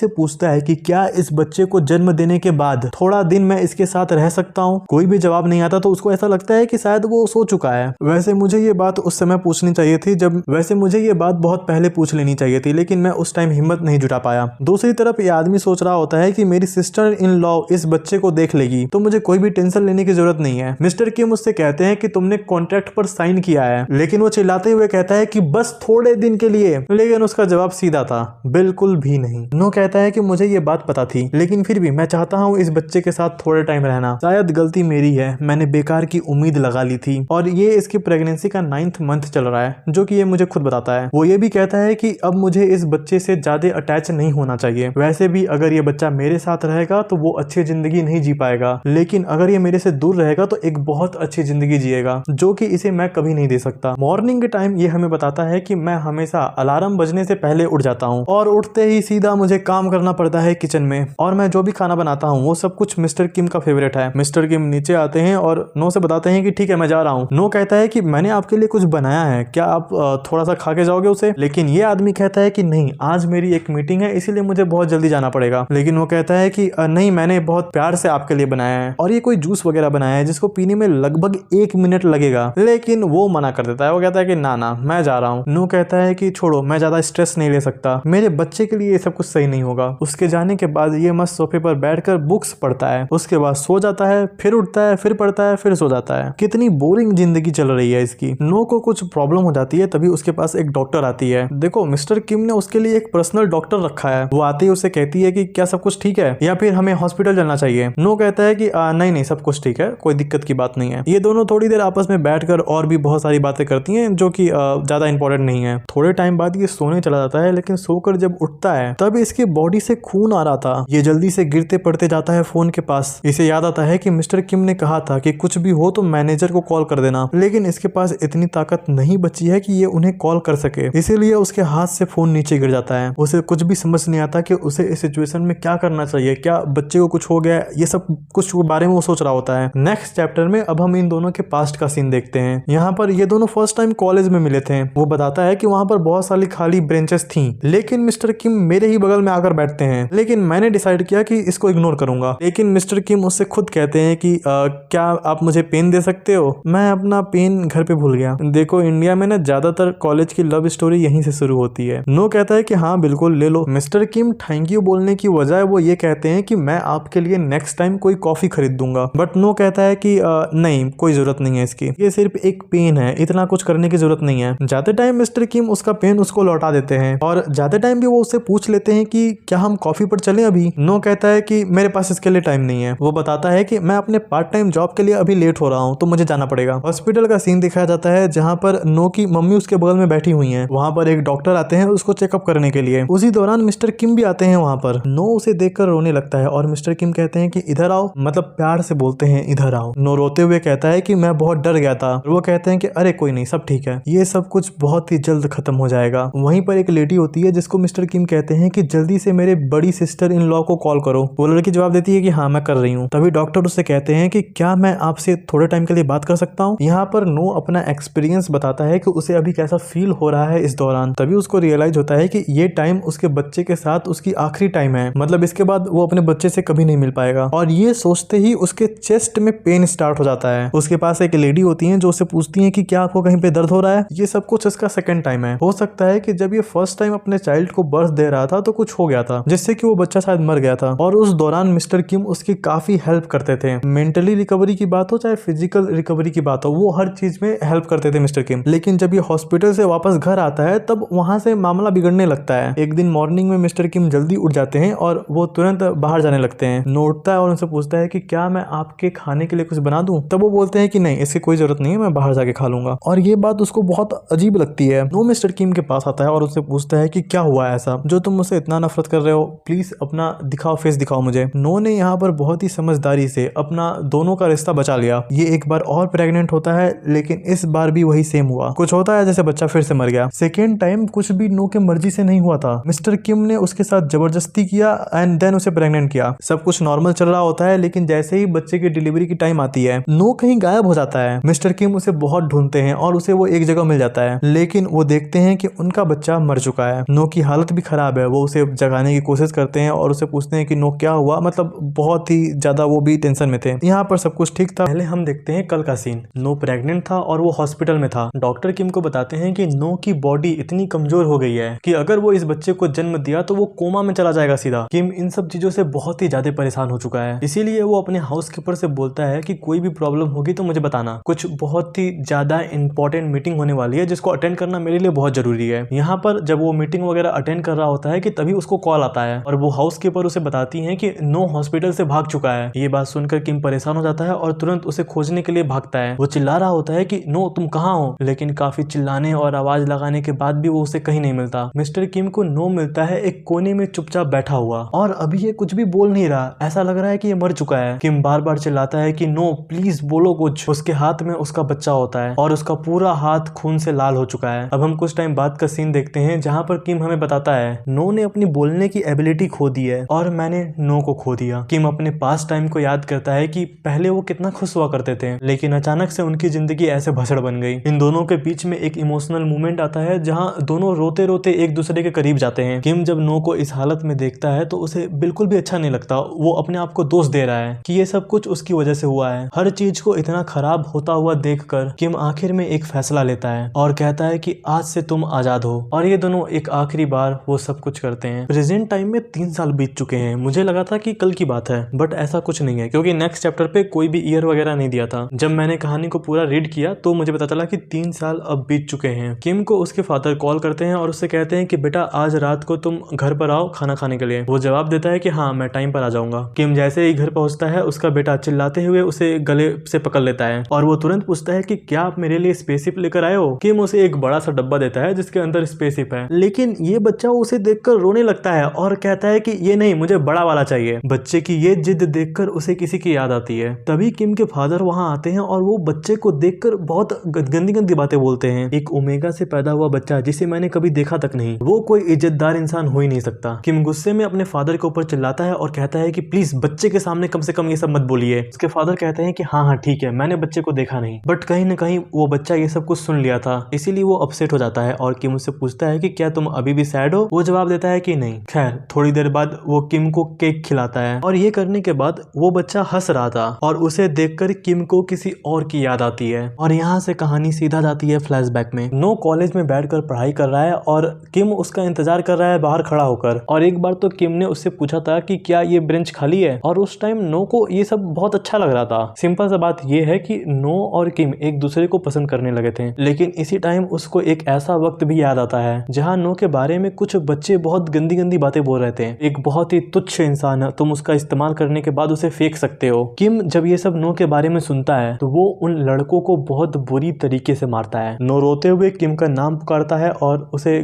पूछता है कि क्या इस बच्चे को जन्म देने के बाद थोड़ा दिन मैं इसके साथ रह सकता हूँ? कोई भी जवाब नहीं आता तो उसको ऐसा लगता है कि शायद वो सो चुका है। वैसे मुझे ये बात उस समय पूछनी चाहिए थी, वैसे मुझे ये बात बहुत पहले पूछ लेनी चाहिए थी, लेकिन मैं उस टाइम हिम्मत नहीं जुटा पाया। दूसरी तरफ ये आदमी सोच रहा होता है कि मेरी सिस्टर इन लॉ इस बच्चे को देख लेगी तो मुझे कोई भी टेंशन लेने की जरूरत नहीं है। मिस्टर किम मुझसे कहते हैं कि तुमने कॉन्ट्रैक्ट पर साइन किया है, लेकिन वो चिल्लाते हुए कहता है कि बस थोड़े दिन के लिए। लेकिन उसका जवाब सीधा था, बिल्कुल भी नहीं। नो कहता है कि मुझे ये बात पता थी, लेकिन फिर भी मैं चाहता हूँ इस बच्चे के साथ थोड़े टाइम रहना। शायद गलती मेरी है, मैंने बेकार की उम्मीद लगा ली थी। और ये इसकी प्रेगनेंसी का 9th मंथ चल रहा है, जो कि ये मुझे खुद बताता है। वो ये भी कहता है कि अब मुझे इस बच्चे से ज्यादा अटैच नहीं होना चाहिए। वैसे भी अगर ये बच्चा मेरे साथ रहेगा तो वो अच्छी जिंदगी नहीं जी पाएगा, लेकिन अगर ये मेरे से दूर रहेगा तो एक बहुत अच्छी जिंदगी जिएगा, जो कि इसे मैं कभी नहीं दे सकता। मॉर्निंग के टाइम ये हमें बताता है कि मैं हमेशा अलार्म बजने से पहले उठ जाता हूँ और उठते ही सीधा मुझे काम करना पड़ता है किचन में, और मैं जो भी खाना बनाता हूँ वो सब कुछ मिस्टर किम का फेवरेट है। मिस्टर किम नीचे आते हैं और नो से बताते हैं कि ठीक है, मैं जा रहा हूँ। नो कहता है कि मैंने आपके लिए कुछ बनाया है, क्या आप थोड़ा सा खा के जाओगे उसे? लेकिन ये आदमी कहता है कि नहीं, आज मेरी एक मीटिंग है, इसीलिए मुझे बहुत जल्दी जाना पड़ेगा। लेकिन वो कहता है कि नहीं, मैंने बहुत प्यार से आपके लिए बनाया है और ये कोई जूस वगैरह बनाया है जिसको पीने में लगभग 1 मिनट लगेगा। लेकिन वो मना कर देता है, वो कहता है कि ना मैं जा रहा हूँ। नो कहता है कि छोड़ो, मैं ज्यादा स्ट्रेस नहीं ले सकता, मेरे बच्चे के लिए ये सब कुछ सही नहीं होगा। उसके जाने के बाद ये मस्त सोफे पर बैठकर बुक्स पढ़ता है, उसके बाद सो जाता है, फिर उठता है, फिर पढ़ता है, फिर सो जाता है। कितनी बोरिंग जिंदगी चल रही है इसकी। नो को कुछ प्रॉब्लम हो जाती है, तभी उसके पास एक डॉक्टर आती है। देखो, मिस्टर किम ने उसके लिए एक पर्सनल डॉक्टर रखा है। वो आते ही उसे कहती है कि क्या सब कुछ ठीक है या फिर हमें हॉस्पिटल चलना चाहिए। नो कहता है कि नहीं सब कुछ ठीक है, कोई दिक्कत की बात नहीं है। ये दोनों थोड़ी देर आपस में बैठकर और भी बहुत सारी बातें करती हैं जो कि ज्यादा इंपॉर्टेंट नहीं है। थोड़े टाइम बाद ये सोने चला जाता है, लेकिन सोकर जब उठता है तब इसके बॉडी से खून आ रहा था। ये जल्दी से गिरते पड़ते जाता है फोन के पास। इसे याद आता है कि मिस्टर किम ने कहा था कि कुछ भी हो तो मैनेजर को कॉल कर देना, लेकिन इसके पास इतनी ताकत नहीं बची है कि ये उन्हें कॉल कर सके। इसीलिए उसके हाथ से फोन नीचे गिर जाता है। उसे कुछ भी समझ नहीं आता कि उसे इस सिचुएशन में क्या करना चाहिए, क्या बच्चे को कुछ हो गया, ये सब कुछ बारे में वो सोच रहा होता है। नेक्स्ट चैप्टर में अब हम इन दोनों के पास्ट का सीन देखते हैं। यहाँ पर ये दोनों फर्स्ट टाइम कॉलेज में मिले थे। वो बताता है कि वहाँ पर बहुत सारी खाली ब्रेंचेस थी, लेकिन मिस्टर किम मेरे ही बगल में आकर बैठते हैं, लेकिन मैंने डिसाइड किया कि इसको इग्नोर करूंगा। लेकिन मिस्टर किम उससे खुद कहते हैं कि क्या आप मुझे पेन दे सकते हो? मैं अपना पेन घर पे भूल गया। देखो, इंडिया में ना ज्यादातर कॉलेज की लव स्टोरी यहीं से शुरू होती है। नो कहता है कि हाँ बिल्कुल ले लो। मिस्टर किम थैंक यू बोलने की बजाय वो ये कहते हैं कि मैं आपके लिए नेक्स्ट टाइम कोई कॉफी खरीद दूंगा, बट नो कहता है कि नहीं, कोई जरूरत नहीं है इसकी, ये सिर्फ एक पेन है, इतना कुछ करने की जरूरत नहीं है। जाते टाइम मिस्टर किम उसका पेन उसको लौटा देते हैं और जाते टाइम भी वो उससे पूछ लेते हैं कि क्या हम कॉफी पर चलें अभी? नो कहता है कि मेरे पास इसके लिए टाइम नहीं है। वो बताता है कि मैं अपने पार्ट टाइम जॉब के लिए अभी लेट हो रहा हूँ तो मुझे जाना पड़ेगा। हॉस्पिटल का सीन दिखाया जाता है जहाँ पर नो की मम्मी उसके बगल में बैठी हुई हैं। वहाँ पर एक डॉक्टर आते हैं उसको चेकअप करने के लिए। उसी दौरान मिस्टर किम भी आते हैं वहाँ पर। नो उसे देखकर रोने लगता है और मिस्टर किम कहते हैं कि इधर आओ, मतलब प्यार से बोलते हैं इधर आओ। नो रोते हुए कहता है कि मैं बहुत डर गया था। वो कहते हैं कि अरे कोई नहीं, सब ठीक है, ये सब कुछ बहुत ही जल्द खत्म हो जाएगा। वहीं पर एक लेडी होती है जिसको मिस्टर किम कहते हैं कि जल्दी से मेरे बड़ी सिस्टर इन लॉ को कॉल करो। वो लड़की जवाब देती है कि हाँ मैं कर रही हूँ। तभी डॉक्टर उससे कहते हैं कि क्या मैं आपसे थोड़े टाइम के लिए बात कर सकता हूँ? यहाँ पर नो अपना एक्सपीरियंस बताता है कि उसे अभी कैसा फील हो रहा है इस दौरान। तभी उसको रियलाइज होता है कि ये टाइम उसके बच्चे के साथ उसकी आखिरी टाइम है, मतलब इसके बाद वो अपने बच्चे से कभी नहीं मिल पाएगा। और ये सोचते ही उसके चेस्ट में पेन स्टार्ट हो जाता आता है। उसके पास एक लेडी होती है जो उससे पूछती है कि क्या आपको कहीं पे दर्द हो रहा है। ये सब कुछ इसका सेकंड टाइम है। हो सकता है कि जब ये फर्स्ट टाइम अपने चाइल्ड को बर्थ दे रहा था तो कुछ हो गया था जिससे कि वो बच्चा शायद मर गया था, और उस दौरान मिस्टर किम उसकी काफी हेल्प करते थे। मेंटली रिकवरी की बात हो चाहे फिजिकल रिकवरी की बात हो, वो हर चीज में हेल्प करते थे मिस्टर किम। लेकिन जब ये हॉस्पिटल से वापस घर आता है तब वहां से मामला बिगड़ने लगता है। एक दिन मॉर्निंग में मिस्टर किम जल्दी उठ जाते हैं और वो तुरंत बाहर जाने लगते हैं। नो उठता है और उनसे पूछता है कि क्या मैं आपके खाने के लिए कुछ बना दूं? तब वो बोलते हैं कि नहीं, इसकी कोई जरूरत नहीं है, मैं बाहर जाके खा लूंगा। और ये बात उसको बहुत अजीब लगती है। नो मिस्टर किम के पास आता है और उससे पूछता है कि क्या हुआ ऐसा जो तुम मुझसे इतना नफरत कर रहे हो, प्लीज अपना दिखाओ, फेस दिखाओ मुझे। नो ने यहाँ पर बहुत ही समझदारी से अपना दोनों का रिश्ता बचा लिया। ये एक बार और प्रेग्नेंट होता है लेकिन इस बार भी वही सेम हुआ। कुछ होता है जैसे बच्चा फिर से मर गया। सेकेंड टाइम कुछ भी नो के मर्जी से नहीं हुआ था। मिस्टर किम ने उसके साथ जबरदस्ती किया एंड देन उसे प्रेग्नेंट किया। सब कुछ नॉर्मल चल रहा होता है लेकिन जैसे ही बच्चे की डिलीवरी की टाइम आती है नो कहीं गायब हो जाता है। मिस्टर किम उसे बहुत ढूंढते हैं और उसे वो एक जगह मिल जाता है, लेकिन वो देखते हैं कि उनका बच्चा मर चुका है। नो की हालत भी खराब है। वो उसे जगाने की कोशिश करते हैं और उसे पूछते हैं कि नो क्या हुआ, मतलब बहुत ही ज्यादा वो भी टेंशन में थे। यहाँ पर सब कुछ ठीक था। पहले हम देखते हैं कल का सीन। नो प्रेग्नेंट था और वो हॉस्पिटल में था। डॉक्टर किम को बताते हैं कि नो की बॉडी इतनी कमजोर हो गई है कि अगर वो इस बच्चे को जन्म दिया तो वो कोमा में चला जाएगा सीधा। किम इन सब चीजों से बहुत ही ज्यादा परेशान हो चुका है, इसीलिए वो अपने हाउसकीपर से बोलता है कि कोई भी प्रॉब्लम होगी तो मुझे बताना। कुछ बहुत ही ज्यादा इंपॉर्टेंट मीटिंग होने वाली है जिसको अटेंड करना मेरे लिए बहुत जरूरी है। यहाँ पर जब वो मीटिंग वगैरह अटेंड कर रहा होता है कि तभी उसको कॉल आता है और वो हाउसकीपर उसे बताती है कि नो हॉस्पिटल से भाग चुका है। ये बात सुनकर किम परेशान हो जाता है और तुरंत उसे खोजने के लिए भागता है। वो चिल्ला रहा होता है कि नो तुम कहाँ हो, लेकिन काफी चिल्लाने और आवाज लगाने के बाद भी वो उसे कहीं नहीं मिलता। मिस्टर किम को नो मिलता है एक कोने में चुपचाप बैठा हुआ, और अभी ये कुछ भी बोल नहीं रहा। ऐसा लग रहा है कि ये मर चुका है। किम बार बार चिल्लाता है कि नो प्लीज बोलो कुछ। उसके हाथ में उसका बच्चा होता है और उसका पूरा हाथ खून से लाल हो चुका है। अब हम कुछ टाइम बाद का सीन देखते हैं जहाँ पर किम हमें बताता है नो ने अपनी बोलने की एबिलिटी खो दी है और मैंने नो को खो दिया। किम अपने पास्ट टाइम को याद करता है कि पहले वो कितना खुश हुआ करते थे, लेकिन अचानक से उनकी जिंदगी ऐसे भसड़ बन गई। इन दोनों के बीच में एक इमोशनल मोमेंट आता है जहाँ दोनों रोते रोते एक दूसरे के करीब जाते हैं। किम जब नो को इस हालत में देखता है तो उसे बिल्कुल भी अच्छा नहीं लगता। वो अपने आप को दोष दे रहा है कि ये सब कुछ उसकी वजह से हुआ है। हर चीज को इतना खराब होता हुआ देखकर किम आखिर में एक फैसला लेता है और कहता है कि आज से तुम आजाद हो। और ये दोनों एक आखिरी बार वो सब कुछ करते हैं। प्रेजेंट टाइम में 3 साल बीत चुके हैं। मुझे लगा था कि कल की बात है, बट ऐसा कुछ नहीं है क्योंकि नेक्स्ट चैप्टर पे कोई भी ईयर वगैरह नहीं दिया था। जब मैंने कहानी को पूरा रीड किया तो मुझे पता चला कि 3 साल अब बीत चुके हैं। किम को उसके फादर कॉल करते हैं और उससे कहते हैं कि बेटा आज रात को तुम घर पर आओ खाना खाने के लिए। वो जवाब देता है कि हाँ मैं टाइम पर आ जाऊंगा। किम जैसे ही घर पहुंचता है उसका बेटा चिल्लाते हुए उसे गले से पकड़ लेता है और वो तुरंत पूछता है कि क्या आप मेरे लिए स्पेसशिप लेकर आए हो। किम उसे एक बड़ा सा डब्बा देता है जिसके अंदर स्पेसशिप है, लेकिन ये बच्चा उसे देखकर रोने लगता है और कहता है कि ये नहीं, मुझे बड़ा वाला चाहिए। बच्चे की ये जिद देखकर उसे किसी की याद आती है। तभी किम के फादर वहां आते हैं और वो बच्चे को देखकर बहुत गंदी गंदी बातें बोलते हैं। एक ओमेगा से पैदा हुआ बच्चा जिसे मैंने कभी देखा तक नहीं, वो कोई इज्जतदार इंसान हो ही नहीं सकता। किम गुस्से में अपने फादर के ऊपर चिल्लाता है और कहता है कि प्लीज बच्चे के सामने कम से कम ये सब मत बोलिए। उसके फादर कहते हैं कि हाँ हाँ ठीक है, मैंने बच्चे को देखा नहीं, बट कहीं ना कहीं वो बच्चा ये सब कुछ सुन लिया था, इसीलिए वो अपसेट हो जाता है और किम उससे पूछता है कि क्या तुम अभी भी सैड हो। वो जवाब देता है कि नहीं। खैर थोड़ी देर बाद वो किम को केक खिलाता है और ये करने के बाद वो बच्चा हंस रहा था और उसे देखकर किम को किसी और की याद आती है और यहाँ से कहानी सीधा जाती है फ्लैशबैक में। नो कॉलेज में बैठकर पढ़ाई कर रहा है और किम उसका इंतजार कर रहा है बाहर खड़ा होकर। और एक बार तो किम ने उससे पूछा था कि क्या ये बेंच खाली है, और उस टाइम नो को ये सब बहुत अच्छा लग रहा था। सिंपल सा बात ये है कि नो और किम एक दूसरे को पसंद करने लगे थे, लेकिन इसी टाइम उसको एक ऐसा वक्त भी याद आता है जहाँ नो के बारे में कुछ बच्चे बहुत गंदी गंदी बातें बोल रहे थे। एक बहुत ही तुच्छ इंसान है, तुम उसका इस्तेमाल करने के बाद उसे फेंक सकते हो। किम जब ये सब नो के बारे में सुनता है तो वो उन लड़कों को बहुत बुरी तरीके से मारता है। नो रोते हुए किम का नाम पुकारता है और उसे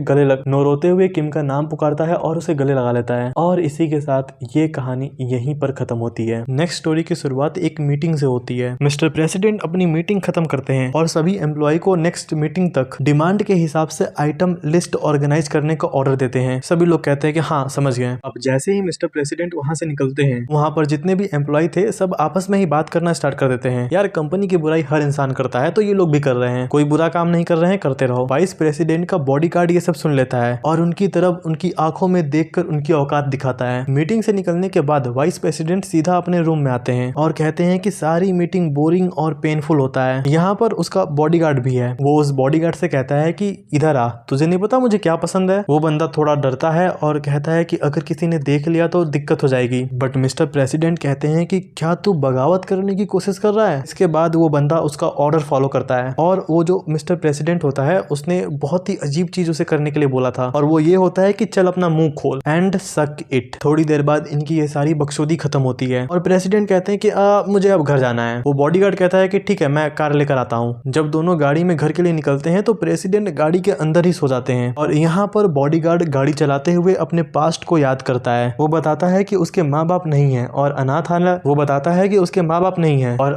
गले लगा लेता है और इसी के साथ ये कहानी यहीं पर खत्म होती है। नेक्स्ट स्टोरी की शुरुआत एक मीटिंग से होती है। मिस्टर प्रेसिडेंट अपनी मीटिंग खत्म करते हैं और सभी एम्प्लॉय को नेक्स्ट मीटिंग तक डिमांड के हिसाब से आइटम लिस्ट ऑर्गेनाइज करने का ऑर्डर देते हैं। सभी लोग कहते हैं कि हाँ समझ गए। अब जैसे ही मिस्टर प्रेसिडेंट वहां से निकलते हैं, वहां पर जितने भी एम्प्लॉय थे सब आपस में ही बात करना स्टार्ट कर देते हैं। यार कंपनी की बुराई हर इंसान करता है तो ये लोग भी कर रहे हैं, कोई बुरा काम नहीं कर रहे हैं, करते रहो। वाइस प्रेसिडेंट का बॉडीगार्ड ये सब सुन लेता है और उनकी तरफ उनकी आंखों में देखकर उनकी औकात दिखाता है। मीटिंग से निकलने के बाद वाइस प्रेसिडेंट सीधा अपने रूम में आते हैं और कहते हैं कि सारी मीटिंग बोरिंग और पेनफुल होता है। यहाँ पर उसका बॉडीगार्ड भी है। वो उस बॉडीगार्ड से कहता है कि इधर आ, तुझे नहीं पता मुझे क्या पसंद है। वो बंदा थोड़ा डरता है और कहता है कि अगर किसी ने देख लिया तो दिक्कत हो जाएगी। बट मिस्टर प्रेसिडेंट कहते हैं कि क्या तू बगावत करने की कोशिश कर रहा है। इसके बाद वो बंदा उसका ऑर्डर फॉलो करता है और वो जो मिस्टर प्रेसिडेंट होता है उसने बहुत ही अजीब चीज उसे करने के लिए बोला था और वो ये होता है कि चल अपना मुंह खोल एंड सक इट। थोड़ी देर बाद इनकी ये सारी बकचोदी खत्म होती है और प्रेसिडेंट कहते हैं कि मुझे अब घर जाना है। वो बॉडीगार्ड कहता है कि ठीक है मैं कार लेकर आता हूँ। जब दोनों गाड़ी में घर के लिए निकलते हैं तो प्रेसिडेंट गाड़ी के अंदर ही सो जाते हैं और यहाँ पर बॉडीगार्ड गाड़ी चलाते हुए अपने पास्ट को याद करता है। वो बताता है कि उसके माँ बाप नहीं है और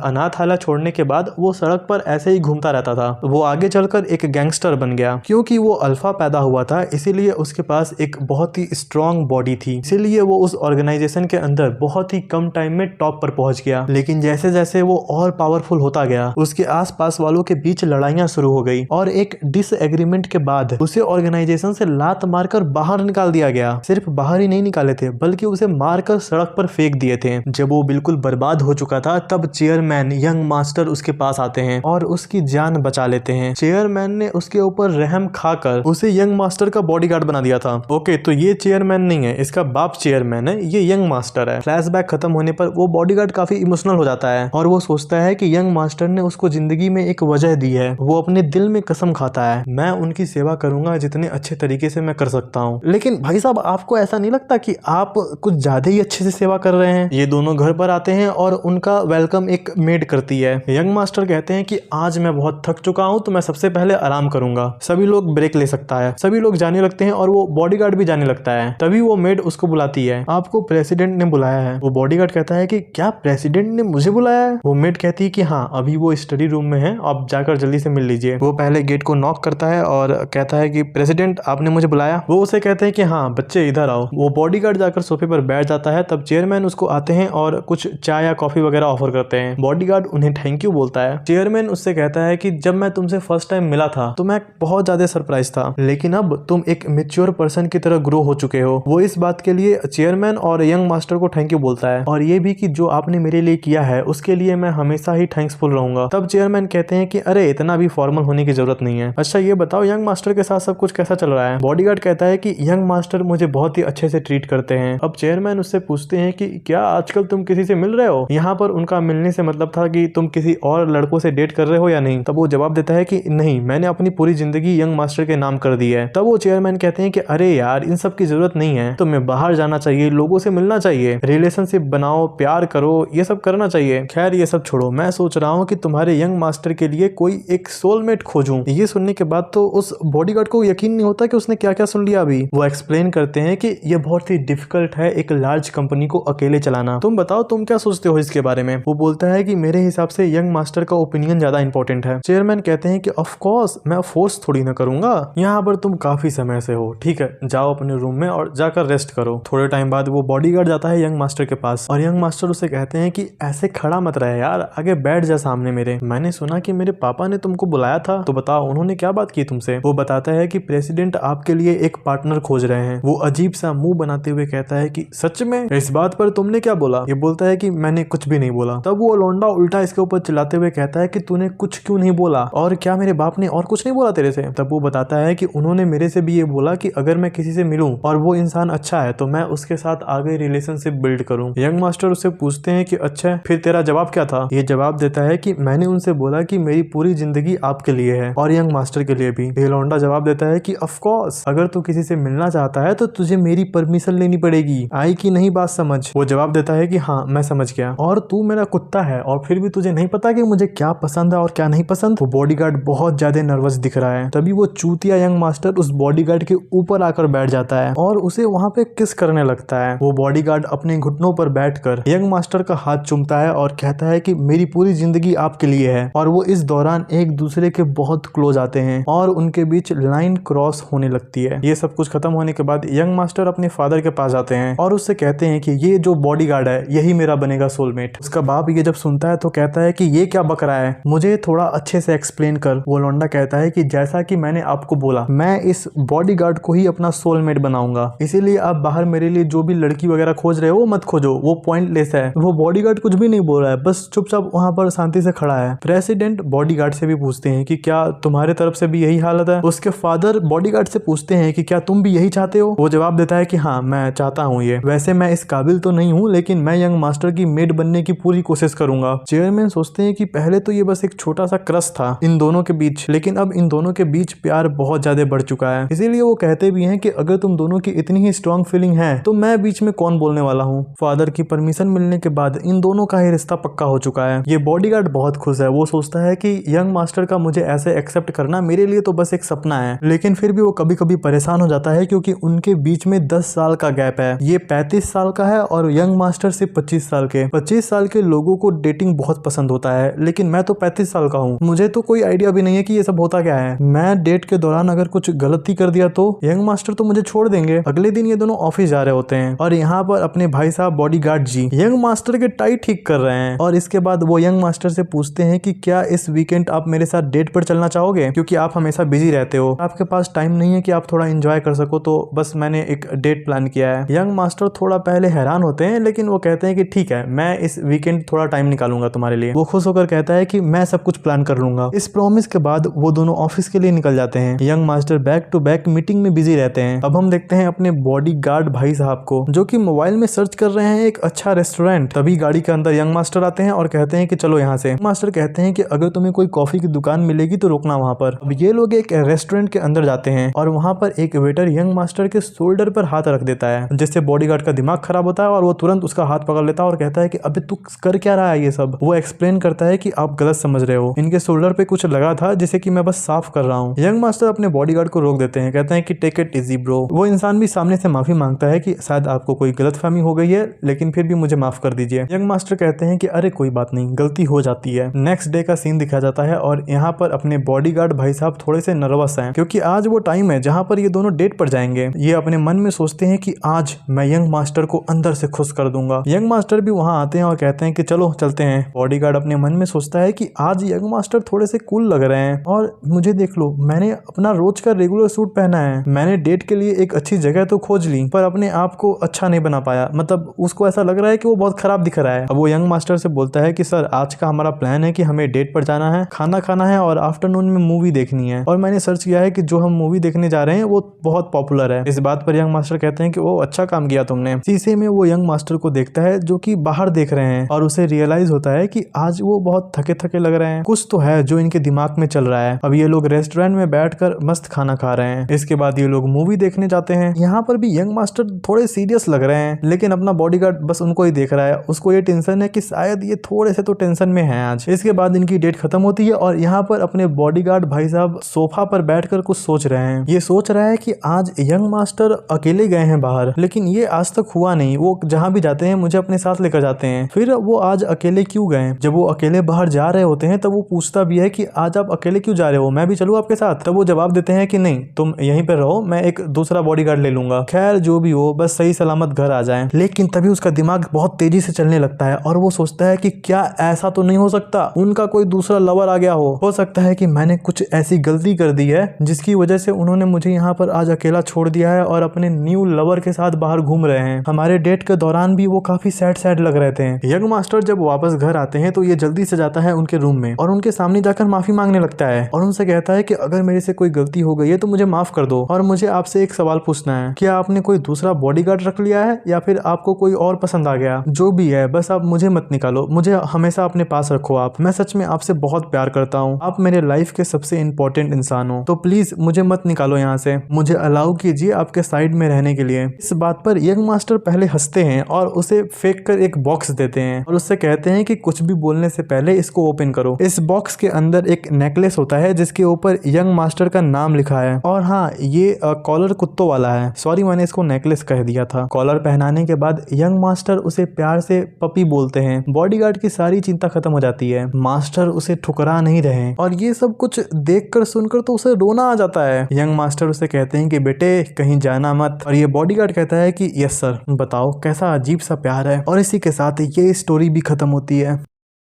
अनाथालय छोड़ने के बाद वो सड़क पर ऐसे ही घूमता रहता था। वो आगे चलकर एक गैंगस्टर बन गया। क्योंकि वो अल्फा पैदा हुआ था इसीलिए उसके पास एक बहुत ही स्ट्रॉन्ग बॉडी थी, इसीलिए वो उस ऑर्गेनाइजेशन के अंदर बहुत ही कम टाइम में टॉप पर पहुंच गया। लेकिन जैसे जैसे वो और पावरफुल होता गया उसके आसपास वालों के बीच लड़ाइयां शुरू हो गई और एक डिसएग्रीमेंट के बाद उसे ऑर्गेनाइजेशन से लात मारकर बाहर निकाल दिया गया। सिर्फ बाहर ही नहीं निकाले थे बल्कि उसे मारकर सड़क पर फेंक दिए थे। जब वो बिल्कुल बर्बाद हो चुका था तब चेयरमैन यंग मास्टर उसके पास आते हैं और उसकी जान बचा लेते हैं। चेयरमैन ने उसके ऊपर रहम खाकर उसे यंग मास्टर का बॉडीगार्ड बना दिया था। ओके, तो ये चेयरमैन नहीं है, इसका बाप चेयरमैन है, ये यंग मास्टर है। फ्लैशबैक खत्म होने पर वो बॉडीगार्ड काफी इमोशनल हो जाता है और वो सोचता है कि यंग मास्टर ने उसको जिंदगी में एक वजह दी है। वो अपने दिल में कसम खाता है, मैं उनकी सेवा करूंगा जितने अच्छे तरीके से मैं कर सकता हूँ। लेकिन भाई साहब, आपको ऐसा नहीं लगता कि आप कुछ ज्यादा ही अच्छे से सेवा कर रहे हैं? ये दोनों घर पर आते हैं और उनका वेलकम एक मेड करती है। यंग मास्टर कहते हैं कि आज मैं बहुत थक चुका हूँ तो मैं सबसे पहले आराम करूंगा, सभी लोग ब्रेक ले सकता है। सभी लोग जाने लगते हैं और वो बॉडीगार्ड भी जाने लगता है। तभी वो मेड उसको बुलाती है, आपको प्रेसिडेंट ने बुलाया है। वो बॉडीगार्ड कहता है कि क्या प्रेसिडेंट ने मुझे बुलाया है? वो मेड कहती है कि हाँ, अभी वो स्टडी रूम में है, आप जाकर जल्दी से मिल लीजिए। वो पहले गेट को नॉक करता है और कहता है कि प्रेसिडेंट आपने मुझे बुलाया? वो उसे कहते हैं कि हाँ बच्चे इधर आओ। वो बॉडीगार्ड जाकर सोफे पर बैठ जाता है। तब चेयरमैन उसको आते हैं और कुछ चाय या कॉफी वगैरह ऑफर करते हैं। बॉडीगार्ड उन्हें थैंक यू बोलता है। चेयरमैन उससे कहता है कि जब मैं तुमसे फर्स्ट टाइम मिला था तो मैं बहुत ज्यादा सरप्राइज था, लेकिन अब तुम एक मेच्योर पर्सन की तरह ग्रो हो चुके हो। वो इस बात के लिए चेयरमैन और यंग मास्टर को थैंक यू बोलता है और ये भी कि जो आपने मेरे लिए किया है उसके लिए मैं हमेशा ही थैंक्सफुल रहूंगा। तब चेयरमैन कहते हैं कि अरे इतना भी फॉर्मल होने की जरूरत नहीं है। अच्छा ये बताओ यंग मास्टर के साथ सब कुछ कैसा चल रहा है? बॉडीगार्ड कहता है कि यंग मास्टर मुझे बहुत ही अच्छे से ट्रीट करते हैं। अब चेयरमैन उससे पूछते हैं कि क्या आजकल तुम किसी से मिल रहे हो? यहाँ पर उनका मिलने से मतलब था कि तुम किसी और लड़कों से डेट कर रहे हो या नहीं। तब वो जवाब देता है कि नहीं, मैंने अपनी पूरी जिंदगी यंग मास्टर के नाम कर दी है। तब वो चेयरमैन कहते हैं कि अरे यार इन सब की जरूरत नहीं है, तुम्हें बाहर जाना चाहिए, लोगों से मिलना चाहिए, रिलेशनशिप बनाओ, प्यार करो, ये सब करना चाहिए। खैर ये सब छोड़ो, मैं सोच रहा हूँ कि तुम्हारे यंग मास्टर के लिए कोई एक सोलमेट खोजूं। ये सुनने के बाद तो उस बॉडीगार्ड को यकीन नहीं होता कि उसने क्या क्या सुन लिया। अभी वो एक्सप्लेन करते हैं कि ये बहुत ही डिफिकल्ट है एक लार्ज कंपनी को अकेले चलाना। तुम बताओ तुम क्या सोचते हो इसके बारे में? वो बोलता है कि मेरे हिसाब से यंग मास्टर का ओपिनियन ज्यादा इंपॉर्टेंट है। चेयरमैन कहते हैं कि ऑफ कोर्स मैं फोर्स थोड़ी ना करूंगा, यहाँ पर तुम काफी समय से हो, ठीक है जाओ अपने रूम में और जाकर रेस्ट करो। थोड़े टाइम बाद वो बॉडीगार्ड जाता है यंग मास्टर के पास और यंग मास्टर उसे कहते हैं कि ऐसे खड़ा मत रहे यार, आगे बैठ जा सामने मेरे। मैंने सुना कि मेरे पापा ने तुमको बुलाया था, तो बताओ उन्होंने क्या बात की तुमसे? वो बताता है कि प्रेसिडेंट आपके लिए एक पार्टनर खोज रहे हैं। वो अजीब सा मुंह बनाते हुए कहता है कि सच में? इस बात पर तुमने क्या बोला? ये बोलता है कि मैंने कुछ भी नहीं बोला। तब वो लौंडा उल्टा इसके ऊपर चिल्लाते हुए कहता है कि तूने कुछ क्यों नहीं बोला, और क्या मेरे बाप ने और कुछ नहीं बोला तेरे से? तब वो बताता है कि उन्होंने मेरे से भी ये बोला कि अगर मैं किसी से मिलूं और वो इंसान अच्छा है तो मैं उसके साथ आगे रिलेशनशिप बिल्ड करूं। यंग मास्टर उससे पूछते हैं कि अच्छा फिर तेरा जवाब क्या था? ये जवाब देता है कि मैंने उनसे बोला कि मेरी पूरी जिंदगी आपके लिए है और यंग मास्टर के लिए भी। ये लौंडा जवाब देता है कि ऑफ कोर्स अगर तू किसी से मिलना चाहता है तो तुझे मेरी परमिशन लेनी पड़ेगी। आई कि नहीं बात समझ? वो जवाब देता है कि हाँ मैं समझ गया, और तू मेरा कुत्ता है और फिर भी तुझे नहीं पता कि मुझे क्या पसंद है और क्या नहीं पसंद? वो बॉडीगार्ड बहुत ज्यादा नर्वस दिख रहा है। तभी वो चूतिया यंग मास्टर उस बॉडीगार्ड के ऊपर आकर बैठ जाता है और उसे वहां पे किस करने लगता है। वो बॉडीगार्ड अपने घुटनों पर बैठकर यंग मास्टर का हाथ चूमता है और कहता है कि मेरी पूरी जिंदगी आपके लिए है। और वो इस दौरान एक दूसरे के बहुत क्लोज आते हैं और उनके बीच लाइन क्रॉस होने लगती है। ये सब कुछ खत्म होने के बाद यंग मास्टर अपने फादर के पास जाते हैं और उससे कहते हैं कि ये जो बॉडीगार्ड है यही मेरा बनेगा सोलमेट। उसका बाप ये जब सुनता है तो कहता है कि ये क्या बक रहा है, मुझे थोड़ा अच्छे से एक्सप्लेन कर। वो लौंडा कहता है कि जैसा कि मैंने आपको बोला, मैं इस बॉडीगार्ड को ही अपना सोलमेट बनाऊंगा, इसीलिए आप बाहर मेरे लिए जो भी लड़की वगैरह खोज रहे हो वो मत खोजो, वो पॉइंटलेस है। वो बॉडीगार्ड कुछ भी नहीं बोल रहा है, बस बस चुपचाप वहाँ पर शांति से खड़ा है। प्रेसिडेंट बॉडीगार्ड से भी पूछते हैं कि क्या तुम्हारे तरफ से भी यही हालत है। उसके फादर बॉडीगार्ड से पूछते हैं कि क्या तुम भी यही चाहते हो। वो जवाब देता है कि हाँ, मैं चाहता हूँ ये। वैसे मैं इस काबिल तो नहीं हूँ, लेकिन मैं यंग मास्टर की मेड बनने की पूरी कोशिश करूंगा। चेयरमैन सोचते हैं कि पहले तो ये बस एक छोटा सा क्रश था इन दोनों के बीच, लेकिन अब इन दोनों के बीच प्यार बहुत ज्यादा बढ़ चुका है। इसीलिए वो कहते भी हैं कि अगर तुम दोनों की इतनी ही स्ट्रांग फीलिंग है तो मैं बीच में कौन बोलने वाला हूँ। फादर की परमिशन मिलने के बाद इन दोनों का ही रिश्ता पक्का हो चुका है। ये बॉडीगार्ड बहुत खुश है। वो सोचता है कि यंग मास्टर का मुझे ऐसे एक्सेप्ट करना मेरे लिए तो बस एक सपना है, लेकिन फिर भी वो कभी कभी परेशान हो जाता है क्योंकि उनके बीच में 10 साल का गैप है। ये 35 साल का है और यंग मास्टर सिर्फ 25 साल के। 25 साल के लोगों को डेटिंग बहुत पसंद होता है, लेकिन मैं तो 35 साल का हूँ। मुझे तो कोई आइडिया भी नहीं है कि ये सब होता क्या है। मैं डेट के दौरान अगर कुछ गलती कर दिया तो यंग मास्टर तो मुझे छोड़ देंगे। अगले दिन ये दोनों ऑफिस जा रहे होते हैं और यहाँ पर अपने भाई साहब बॉडीगार्ड जी यंग मास्टर के टाई ठीक कर रहे हैं। और इसके बाद वो यंग मास्टर से पूछते हैं कि क्या इस वीकेंड आप मेरे साथ डेट पर चलना चाहोगे, क्योंकि आप हमेशा बिजी रहते हो, आपके पास टाइम नहीं है कि आप थोड़ा एंजॉय कर सको, तो बस मैंने एक डेट प्लान किया है। यंग मास्टर थोड़ा पहले हैरान होते हैं, लेकिन वो कहते हैं कि ठीक है, मैं इस वीकेंड थोड़ा टाइम निकालूंगा तुम्हारे लिए। वो खुश होकर कहता है कि मैं सब कुछ प्लान कर लूंगा। इस प्रॉमिस के बाद वो दोनों ऑफिस के लिए निकल जाते हैं। Young master back to back meeting में बिजी रहते हैं। अब हम देखते हैं अपने बॉडीगार्ड भाई साहब को, जो कि मोबाइल में सर्च कर रहे हैं एक अच्छा रेस्टोरेंट। तभी गाड़ी के अंदर यंग मास्टर आते हैं और कहते हैं कि चलो यहाँ से। मास्टर कहते हैं कि अगर तुम्हें कोई कॉफी की दुकान मिलेगी तो रुकना वहाँ पर। अब ये लोग एक रेस्टोरेंट के अंदर जाते हैं और वहाँ पर एक वेटर यंग मास्टर के शोल्डर पर हाथ रख देता है, जिससे बॉडीगार्ड का दिमाग खराब होता है और वो तुरंत उसका हाथ पकड़ लेता है और कहता है कि अबे तू कर क्या रहा है ये सब। वो एक्सप्लेन करता है कि आप गलत समझ रहे हो, इनके शोल्डर पे कुछ लगा था जिसे कि मैं बस साफ कर रहा हूँ। यंग मास्टर अपने बॉडीगार्ड को रोक देते हैं, कहते हैं कि टेक इट इजी ब्रो। वो इंसान भी सामने से माफी मांगता है कि शायद आपको कोई गलतफहमी हो गई है, लेकिन फिर भी मुझे माफ कर दीजिए। यंग मास्टर कहते हैं कि अरे कोई बात नहीं, गलती हो जाती है। नेक्स्ट डे का सीन दिखाया जाता है और यहाँ पर अपने बॉडीगार्ड भाई साहब थोड़े से नर्वस हैं, क्योंकि आज वो टाइम है जहाँ पर ये दोनों डेट पर जाएंगे। ये अपने मन में सोचते हैं कि आज मैं यंग मास्टर को अंदर से खुश कर दूंगा। यंग मास्टर भी वहाँ आते हैं और कहते हैं कि चलो चलते हैं। बॉडीगार्ड अपने मन में सोचता है कि आज यंग मास्टर थोड़े से कूल लग रहे हैं और मुझे देख लो, मैंने अपना रोज का रेगुलर सूट पहना है, मैंने डेट के लिए एक अच्छी जगह तो खोज ली पर अपने आप को अच्छा नहीं बना पाया। मतलब उसको ऐसा लग रहा है कि वो बहुत खराब दिख रहा है। अब वो यंग मास्टर से बोलता है कि सर, आज का हमारा प्लान है कि हमें डेट पर जाना है, खाना खाना है और आफ्टरनून में मूवी देखनी है। और मैंने सर्च किया है कि जो हम मूवी देखने जा रहे हैं वो बहुत पॉपुलर है। इस बात पर यंग मास्टर कहते हैं कि वो अच्छा काम किया तुमने। शीशे में वो यंग मास्टर को देखता है जो कि बाहर देख रहे हैं और उसे रियलाइज होता है कि आज वो बहुत थके थके लग रहे हैं, कुछ तो है जो इनके दिमाग में चल रहा है। अब ये लोग रेस्टोरेंट में बैठकर मस्त खाना खा रहे हैं। इसके बाद ये लोग मूवी देखने जाते हैं। यहाँ पर भी यंग मास्टर थोड़े सीरियस लग रहे हैं, लेकिन अपना बॉडीगार्ड बस उनको ही देख रहा है। उसको ये टेंशन है कि शायद ये थोड़े से तो टेंशन में है आज। इसके बाद इनकी डेट खत्म होती है और यहाँ पर अपने बॉडीगार्ड भाई साहब सोफा पर बैठकर कुछ सोच रहे हैं। ये सोच रहा है कि आज यंग मास्टर अकेले गए हैं बाहर, लेकिन ये आज तक हुआ नहीं। वो जहाँ भी जाते हैं मुझे अपने साथ लेकर जाते हैं, फिर वो आज अकेले क्यों गए। जब वो अकेले बाहर जा रहे होते हैं तब वो पूछता भी है कि आज आप अकेले क्यों जा रहे हो, मैं भी चलूँ आपके साथ। तब वो जवाब देते हैं कि नहीं, तुम यहीं पर रहो, मैं एक दूसरा बॉडीगार्ड ले लूंगा। खैर जो भी हो, बस सही सलामत घर आ जाएं। लेकिन तभी उसका दिमाग बहुत तेजी से चलने लगता है और वो सोचता है कि क्या ऐसा तो नहीं हो सकता उनका कोई दूसरा लवर आ गया हो सकता है कि मैंने कुछ ऐसी गलती कर दी है जिसकी वजह से उन्होंने मुझे यहाँ पर आज अकेला छोड़ दिया है और अपने न्यू लवर के साथ बाहर घूम रहे हैं। हमारे डेट के दौरान भी वो काफी सैड लग रहे थे। यंग मास्टर जब वापस घर आते हैं तो ये जल्दी से जाता है उनके रूम में और उनके सामने जाकर माफी मांगने लगता है और उनसे कहता है कि अगर मेरे से कोई गलती हो गई है तो मुझे माफ कर दो और मुझे आपसे एक सवाल पूछना है, क्या आपने कोई दूसरा बॉडीगार्ड रख लिया है या फिर आपको कोई और पसंद आ गया? जो भी है बस आप मुझे मत निकालो, मुझे हमेशा अपने पास रखो। आप, मैं सच में आपसे बहुत प्यार करता हूँ, आप मेरे लाइफ के सबसे इंपॉर्टेंट इंसान हो, तो प्लीज मुझे मत निकालो यहाँ से, मुझे अलाउ कीजिए आपके साइड में रहने के लिए। इस बात पर यंग मास्टर पहले हंसते हैं और उसे फेंक कर एक बॉक्स देते हैं और उससे कहते हैं कि कुछ भी बोलने से पहले इसको ओपन करो। इस बॉक्स के अंदर एक नेकलेस होता है जिसके ऊपर यंग मास्टर का नाम लिखा है और हाँ, ये कॉलर कुत्तों वाला है। सॉरी, मैंने इसको नेकलेस कह दिया था। कॉलर पहनाने के बाद यंग मास्टर उसे प्यार से पपी बोलते हैं। बॉडीगार्ड की सारी चिंता खत्म हो जाती है। मास्टर उसे ठुकरा नहीं रहे और ये सब कुछ देखकर सुनकर तो उसे रोना आ जाता है। यंग मास्टर उसे कहते हैं कि बेटे कहीं जाना मत और ये बॉडीगार्ड कहता है कि यस सर। बताओ कैसा अजीब सा प्यार है। और इसी के साथ ये स्टोरी भी खत्म होती है।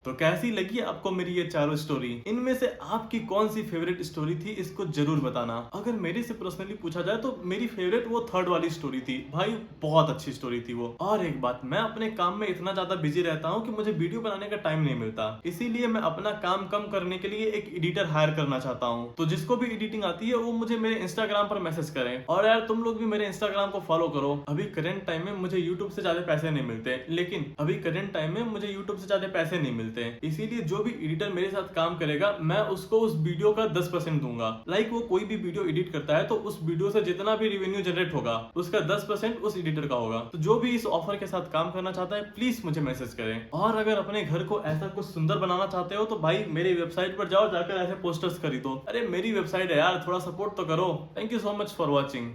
तो कैसी लगी आपको मेरी ये चारों स्टोरी? इनमें से आपकी कौन सी फेवरेट स्टोरी थी, इसको जरूर बताना। अगर मेरे से पर्सनली पूछा जाए तो मेरी फेवरेट वो थर्ड वाली स्टोरी थी भाई, बहुत अच्छी स्टोरी थी वो। और एक बात, मैं अपने काम में इतना ज्यादा बिजी रहता हूँ कि मुझे वीडियो बनाने का टाइम नहीं मिलता, इसीलिए मैं अपना काम कम करने के लिए एक एडिटर हायर करना चाहता हूँ। तो जिसको भी एडिटिंग आती है वो मुझे मेरे इंस्टाग्राम पर मैसेज करें। और यार तुम लोग भी मेरे इंस्टाग्राम को फॉलो करो। अभी करंट टाइम में मुझे यूट्यूब से ज्यादा पैसे नहीं मिलते, लेकिन अभी करंट टाइम में मुझे यूट्यूब से ज्यादा पैसे नहीं मिलते, इसीलिए जो भी एडिटर मेरे साथ काम करेगा मैं उसको उस वीडियो का 10% दूंगा। लाइक वो कोई भी वीडियो एडिट करता है तो उस वीडियो से जितना भी रेवेन्यू जनरेट होगा उसका 10% उस एडिटर का होगा। तो जो भी इस ऑफर के साथ काम करना चाहता है प्लीज मुझे मैसेज करें। और अगर अपने घर को ऐसा कुछ सुंदर बनाना चाहते हो तो भाई मेरी वेबसाइट पर जाओ, जाकर ऐसे पोस्टर्स खरीदो। अरे मेरी वेबसाइट है यार, थोड़ा सपोर्ट तो करो। Thank you so much for watching.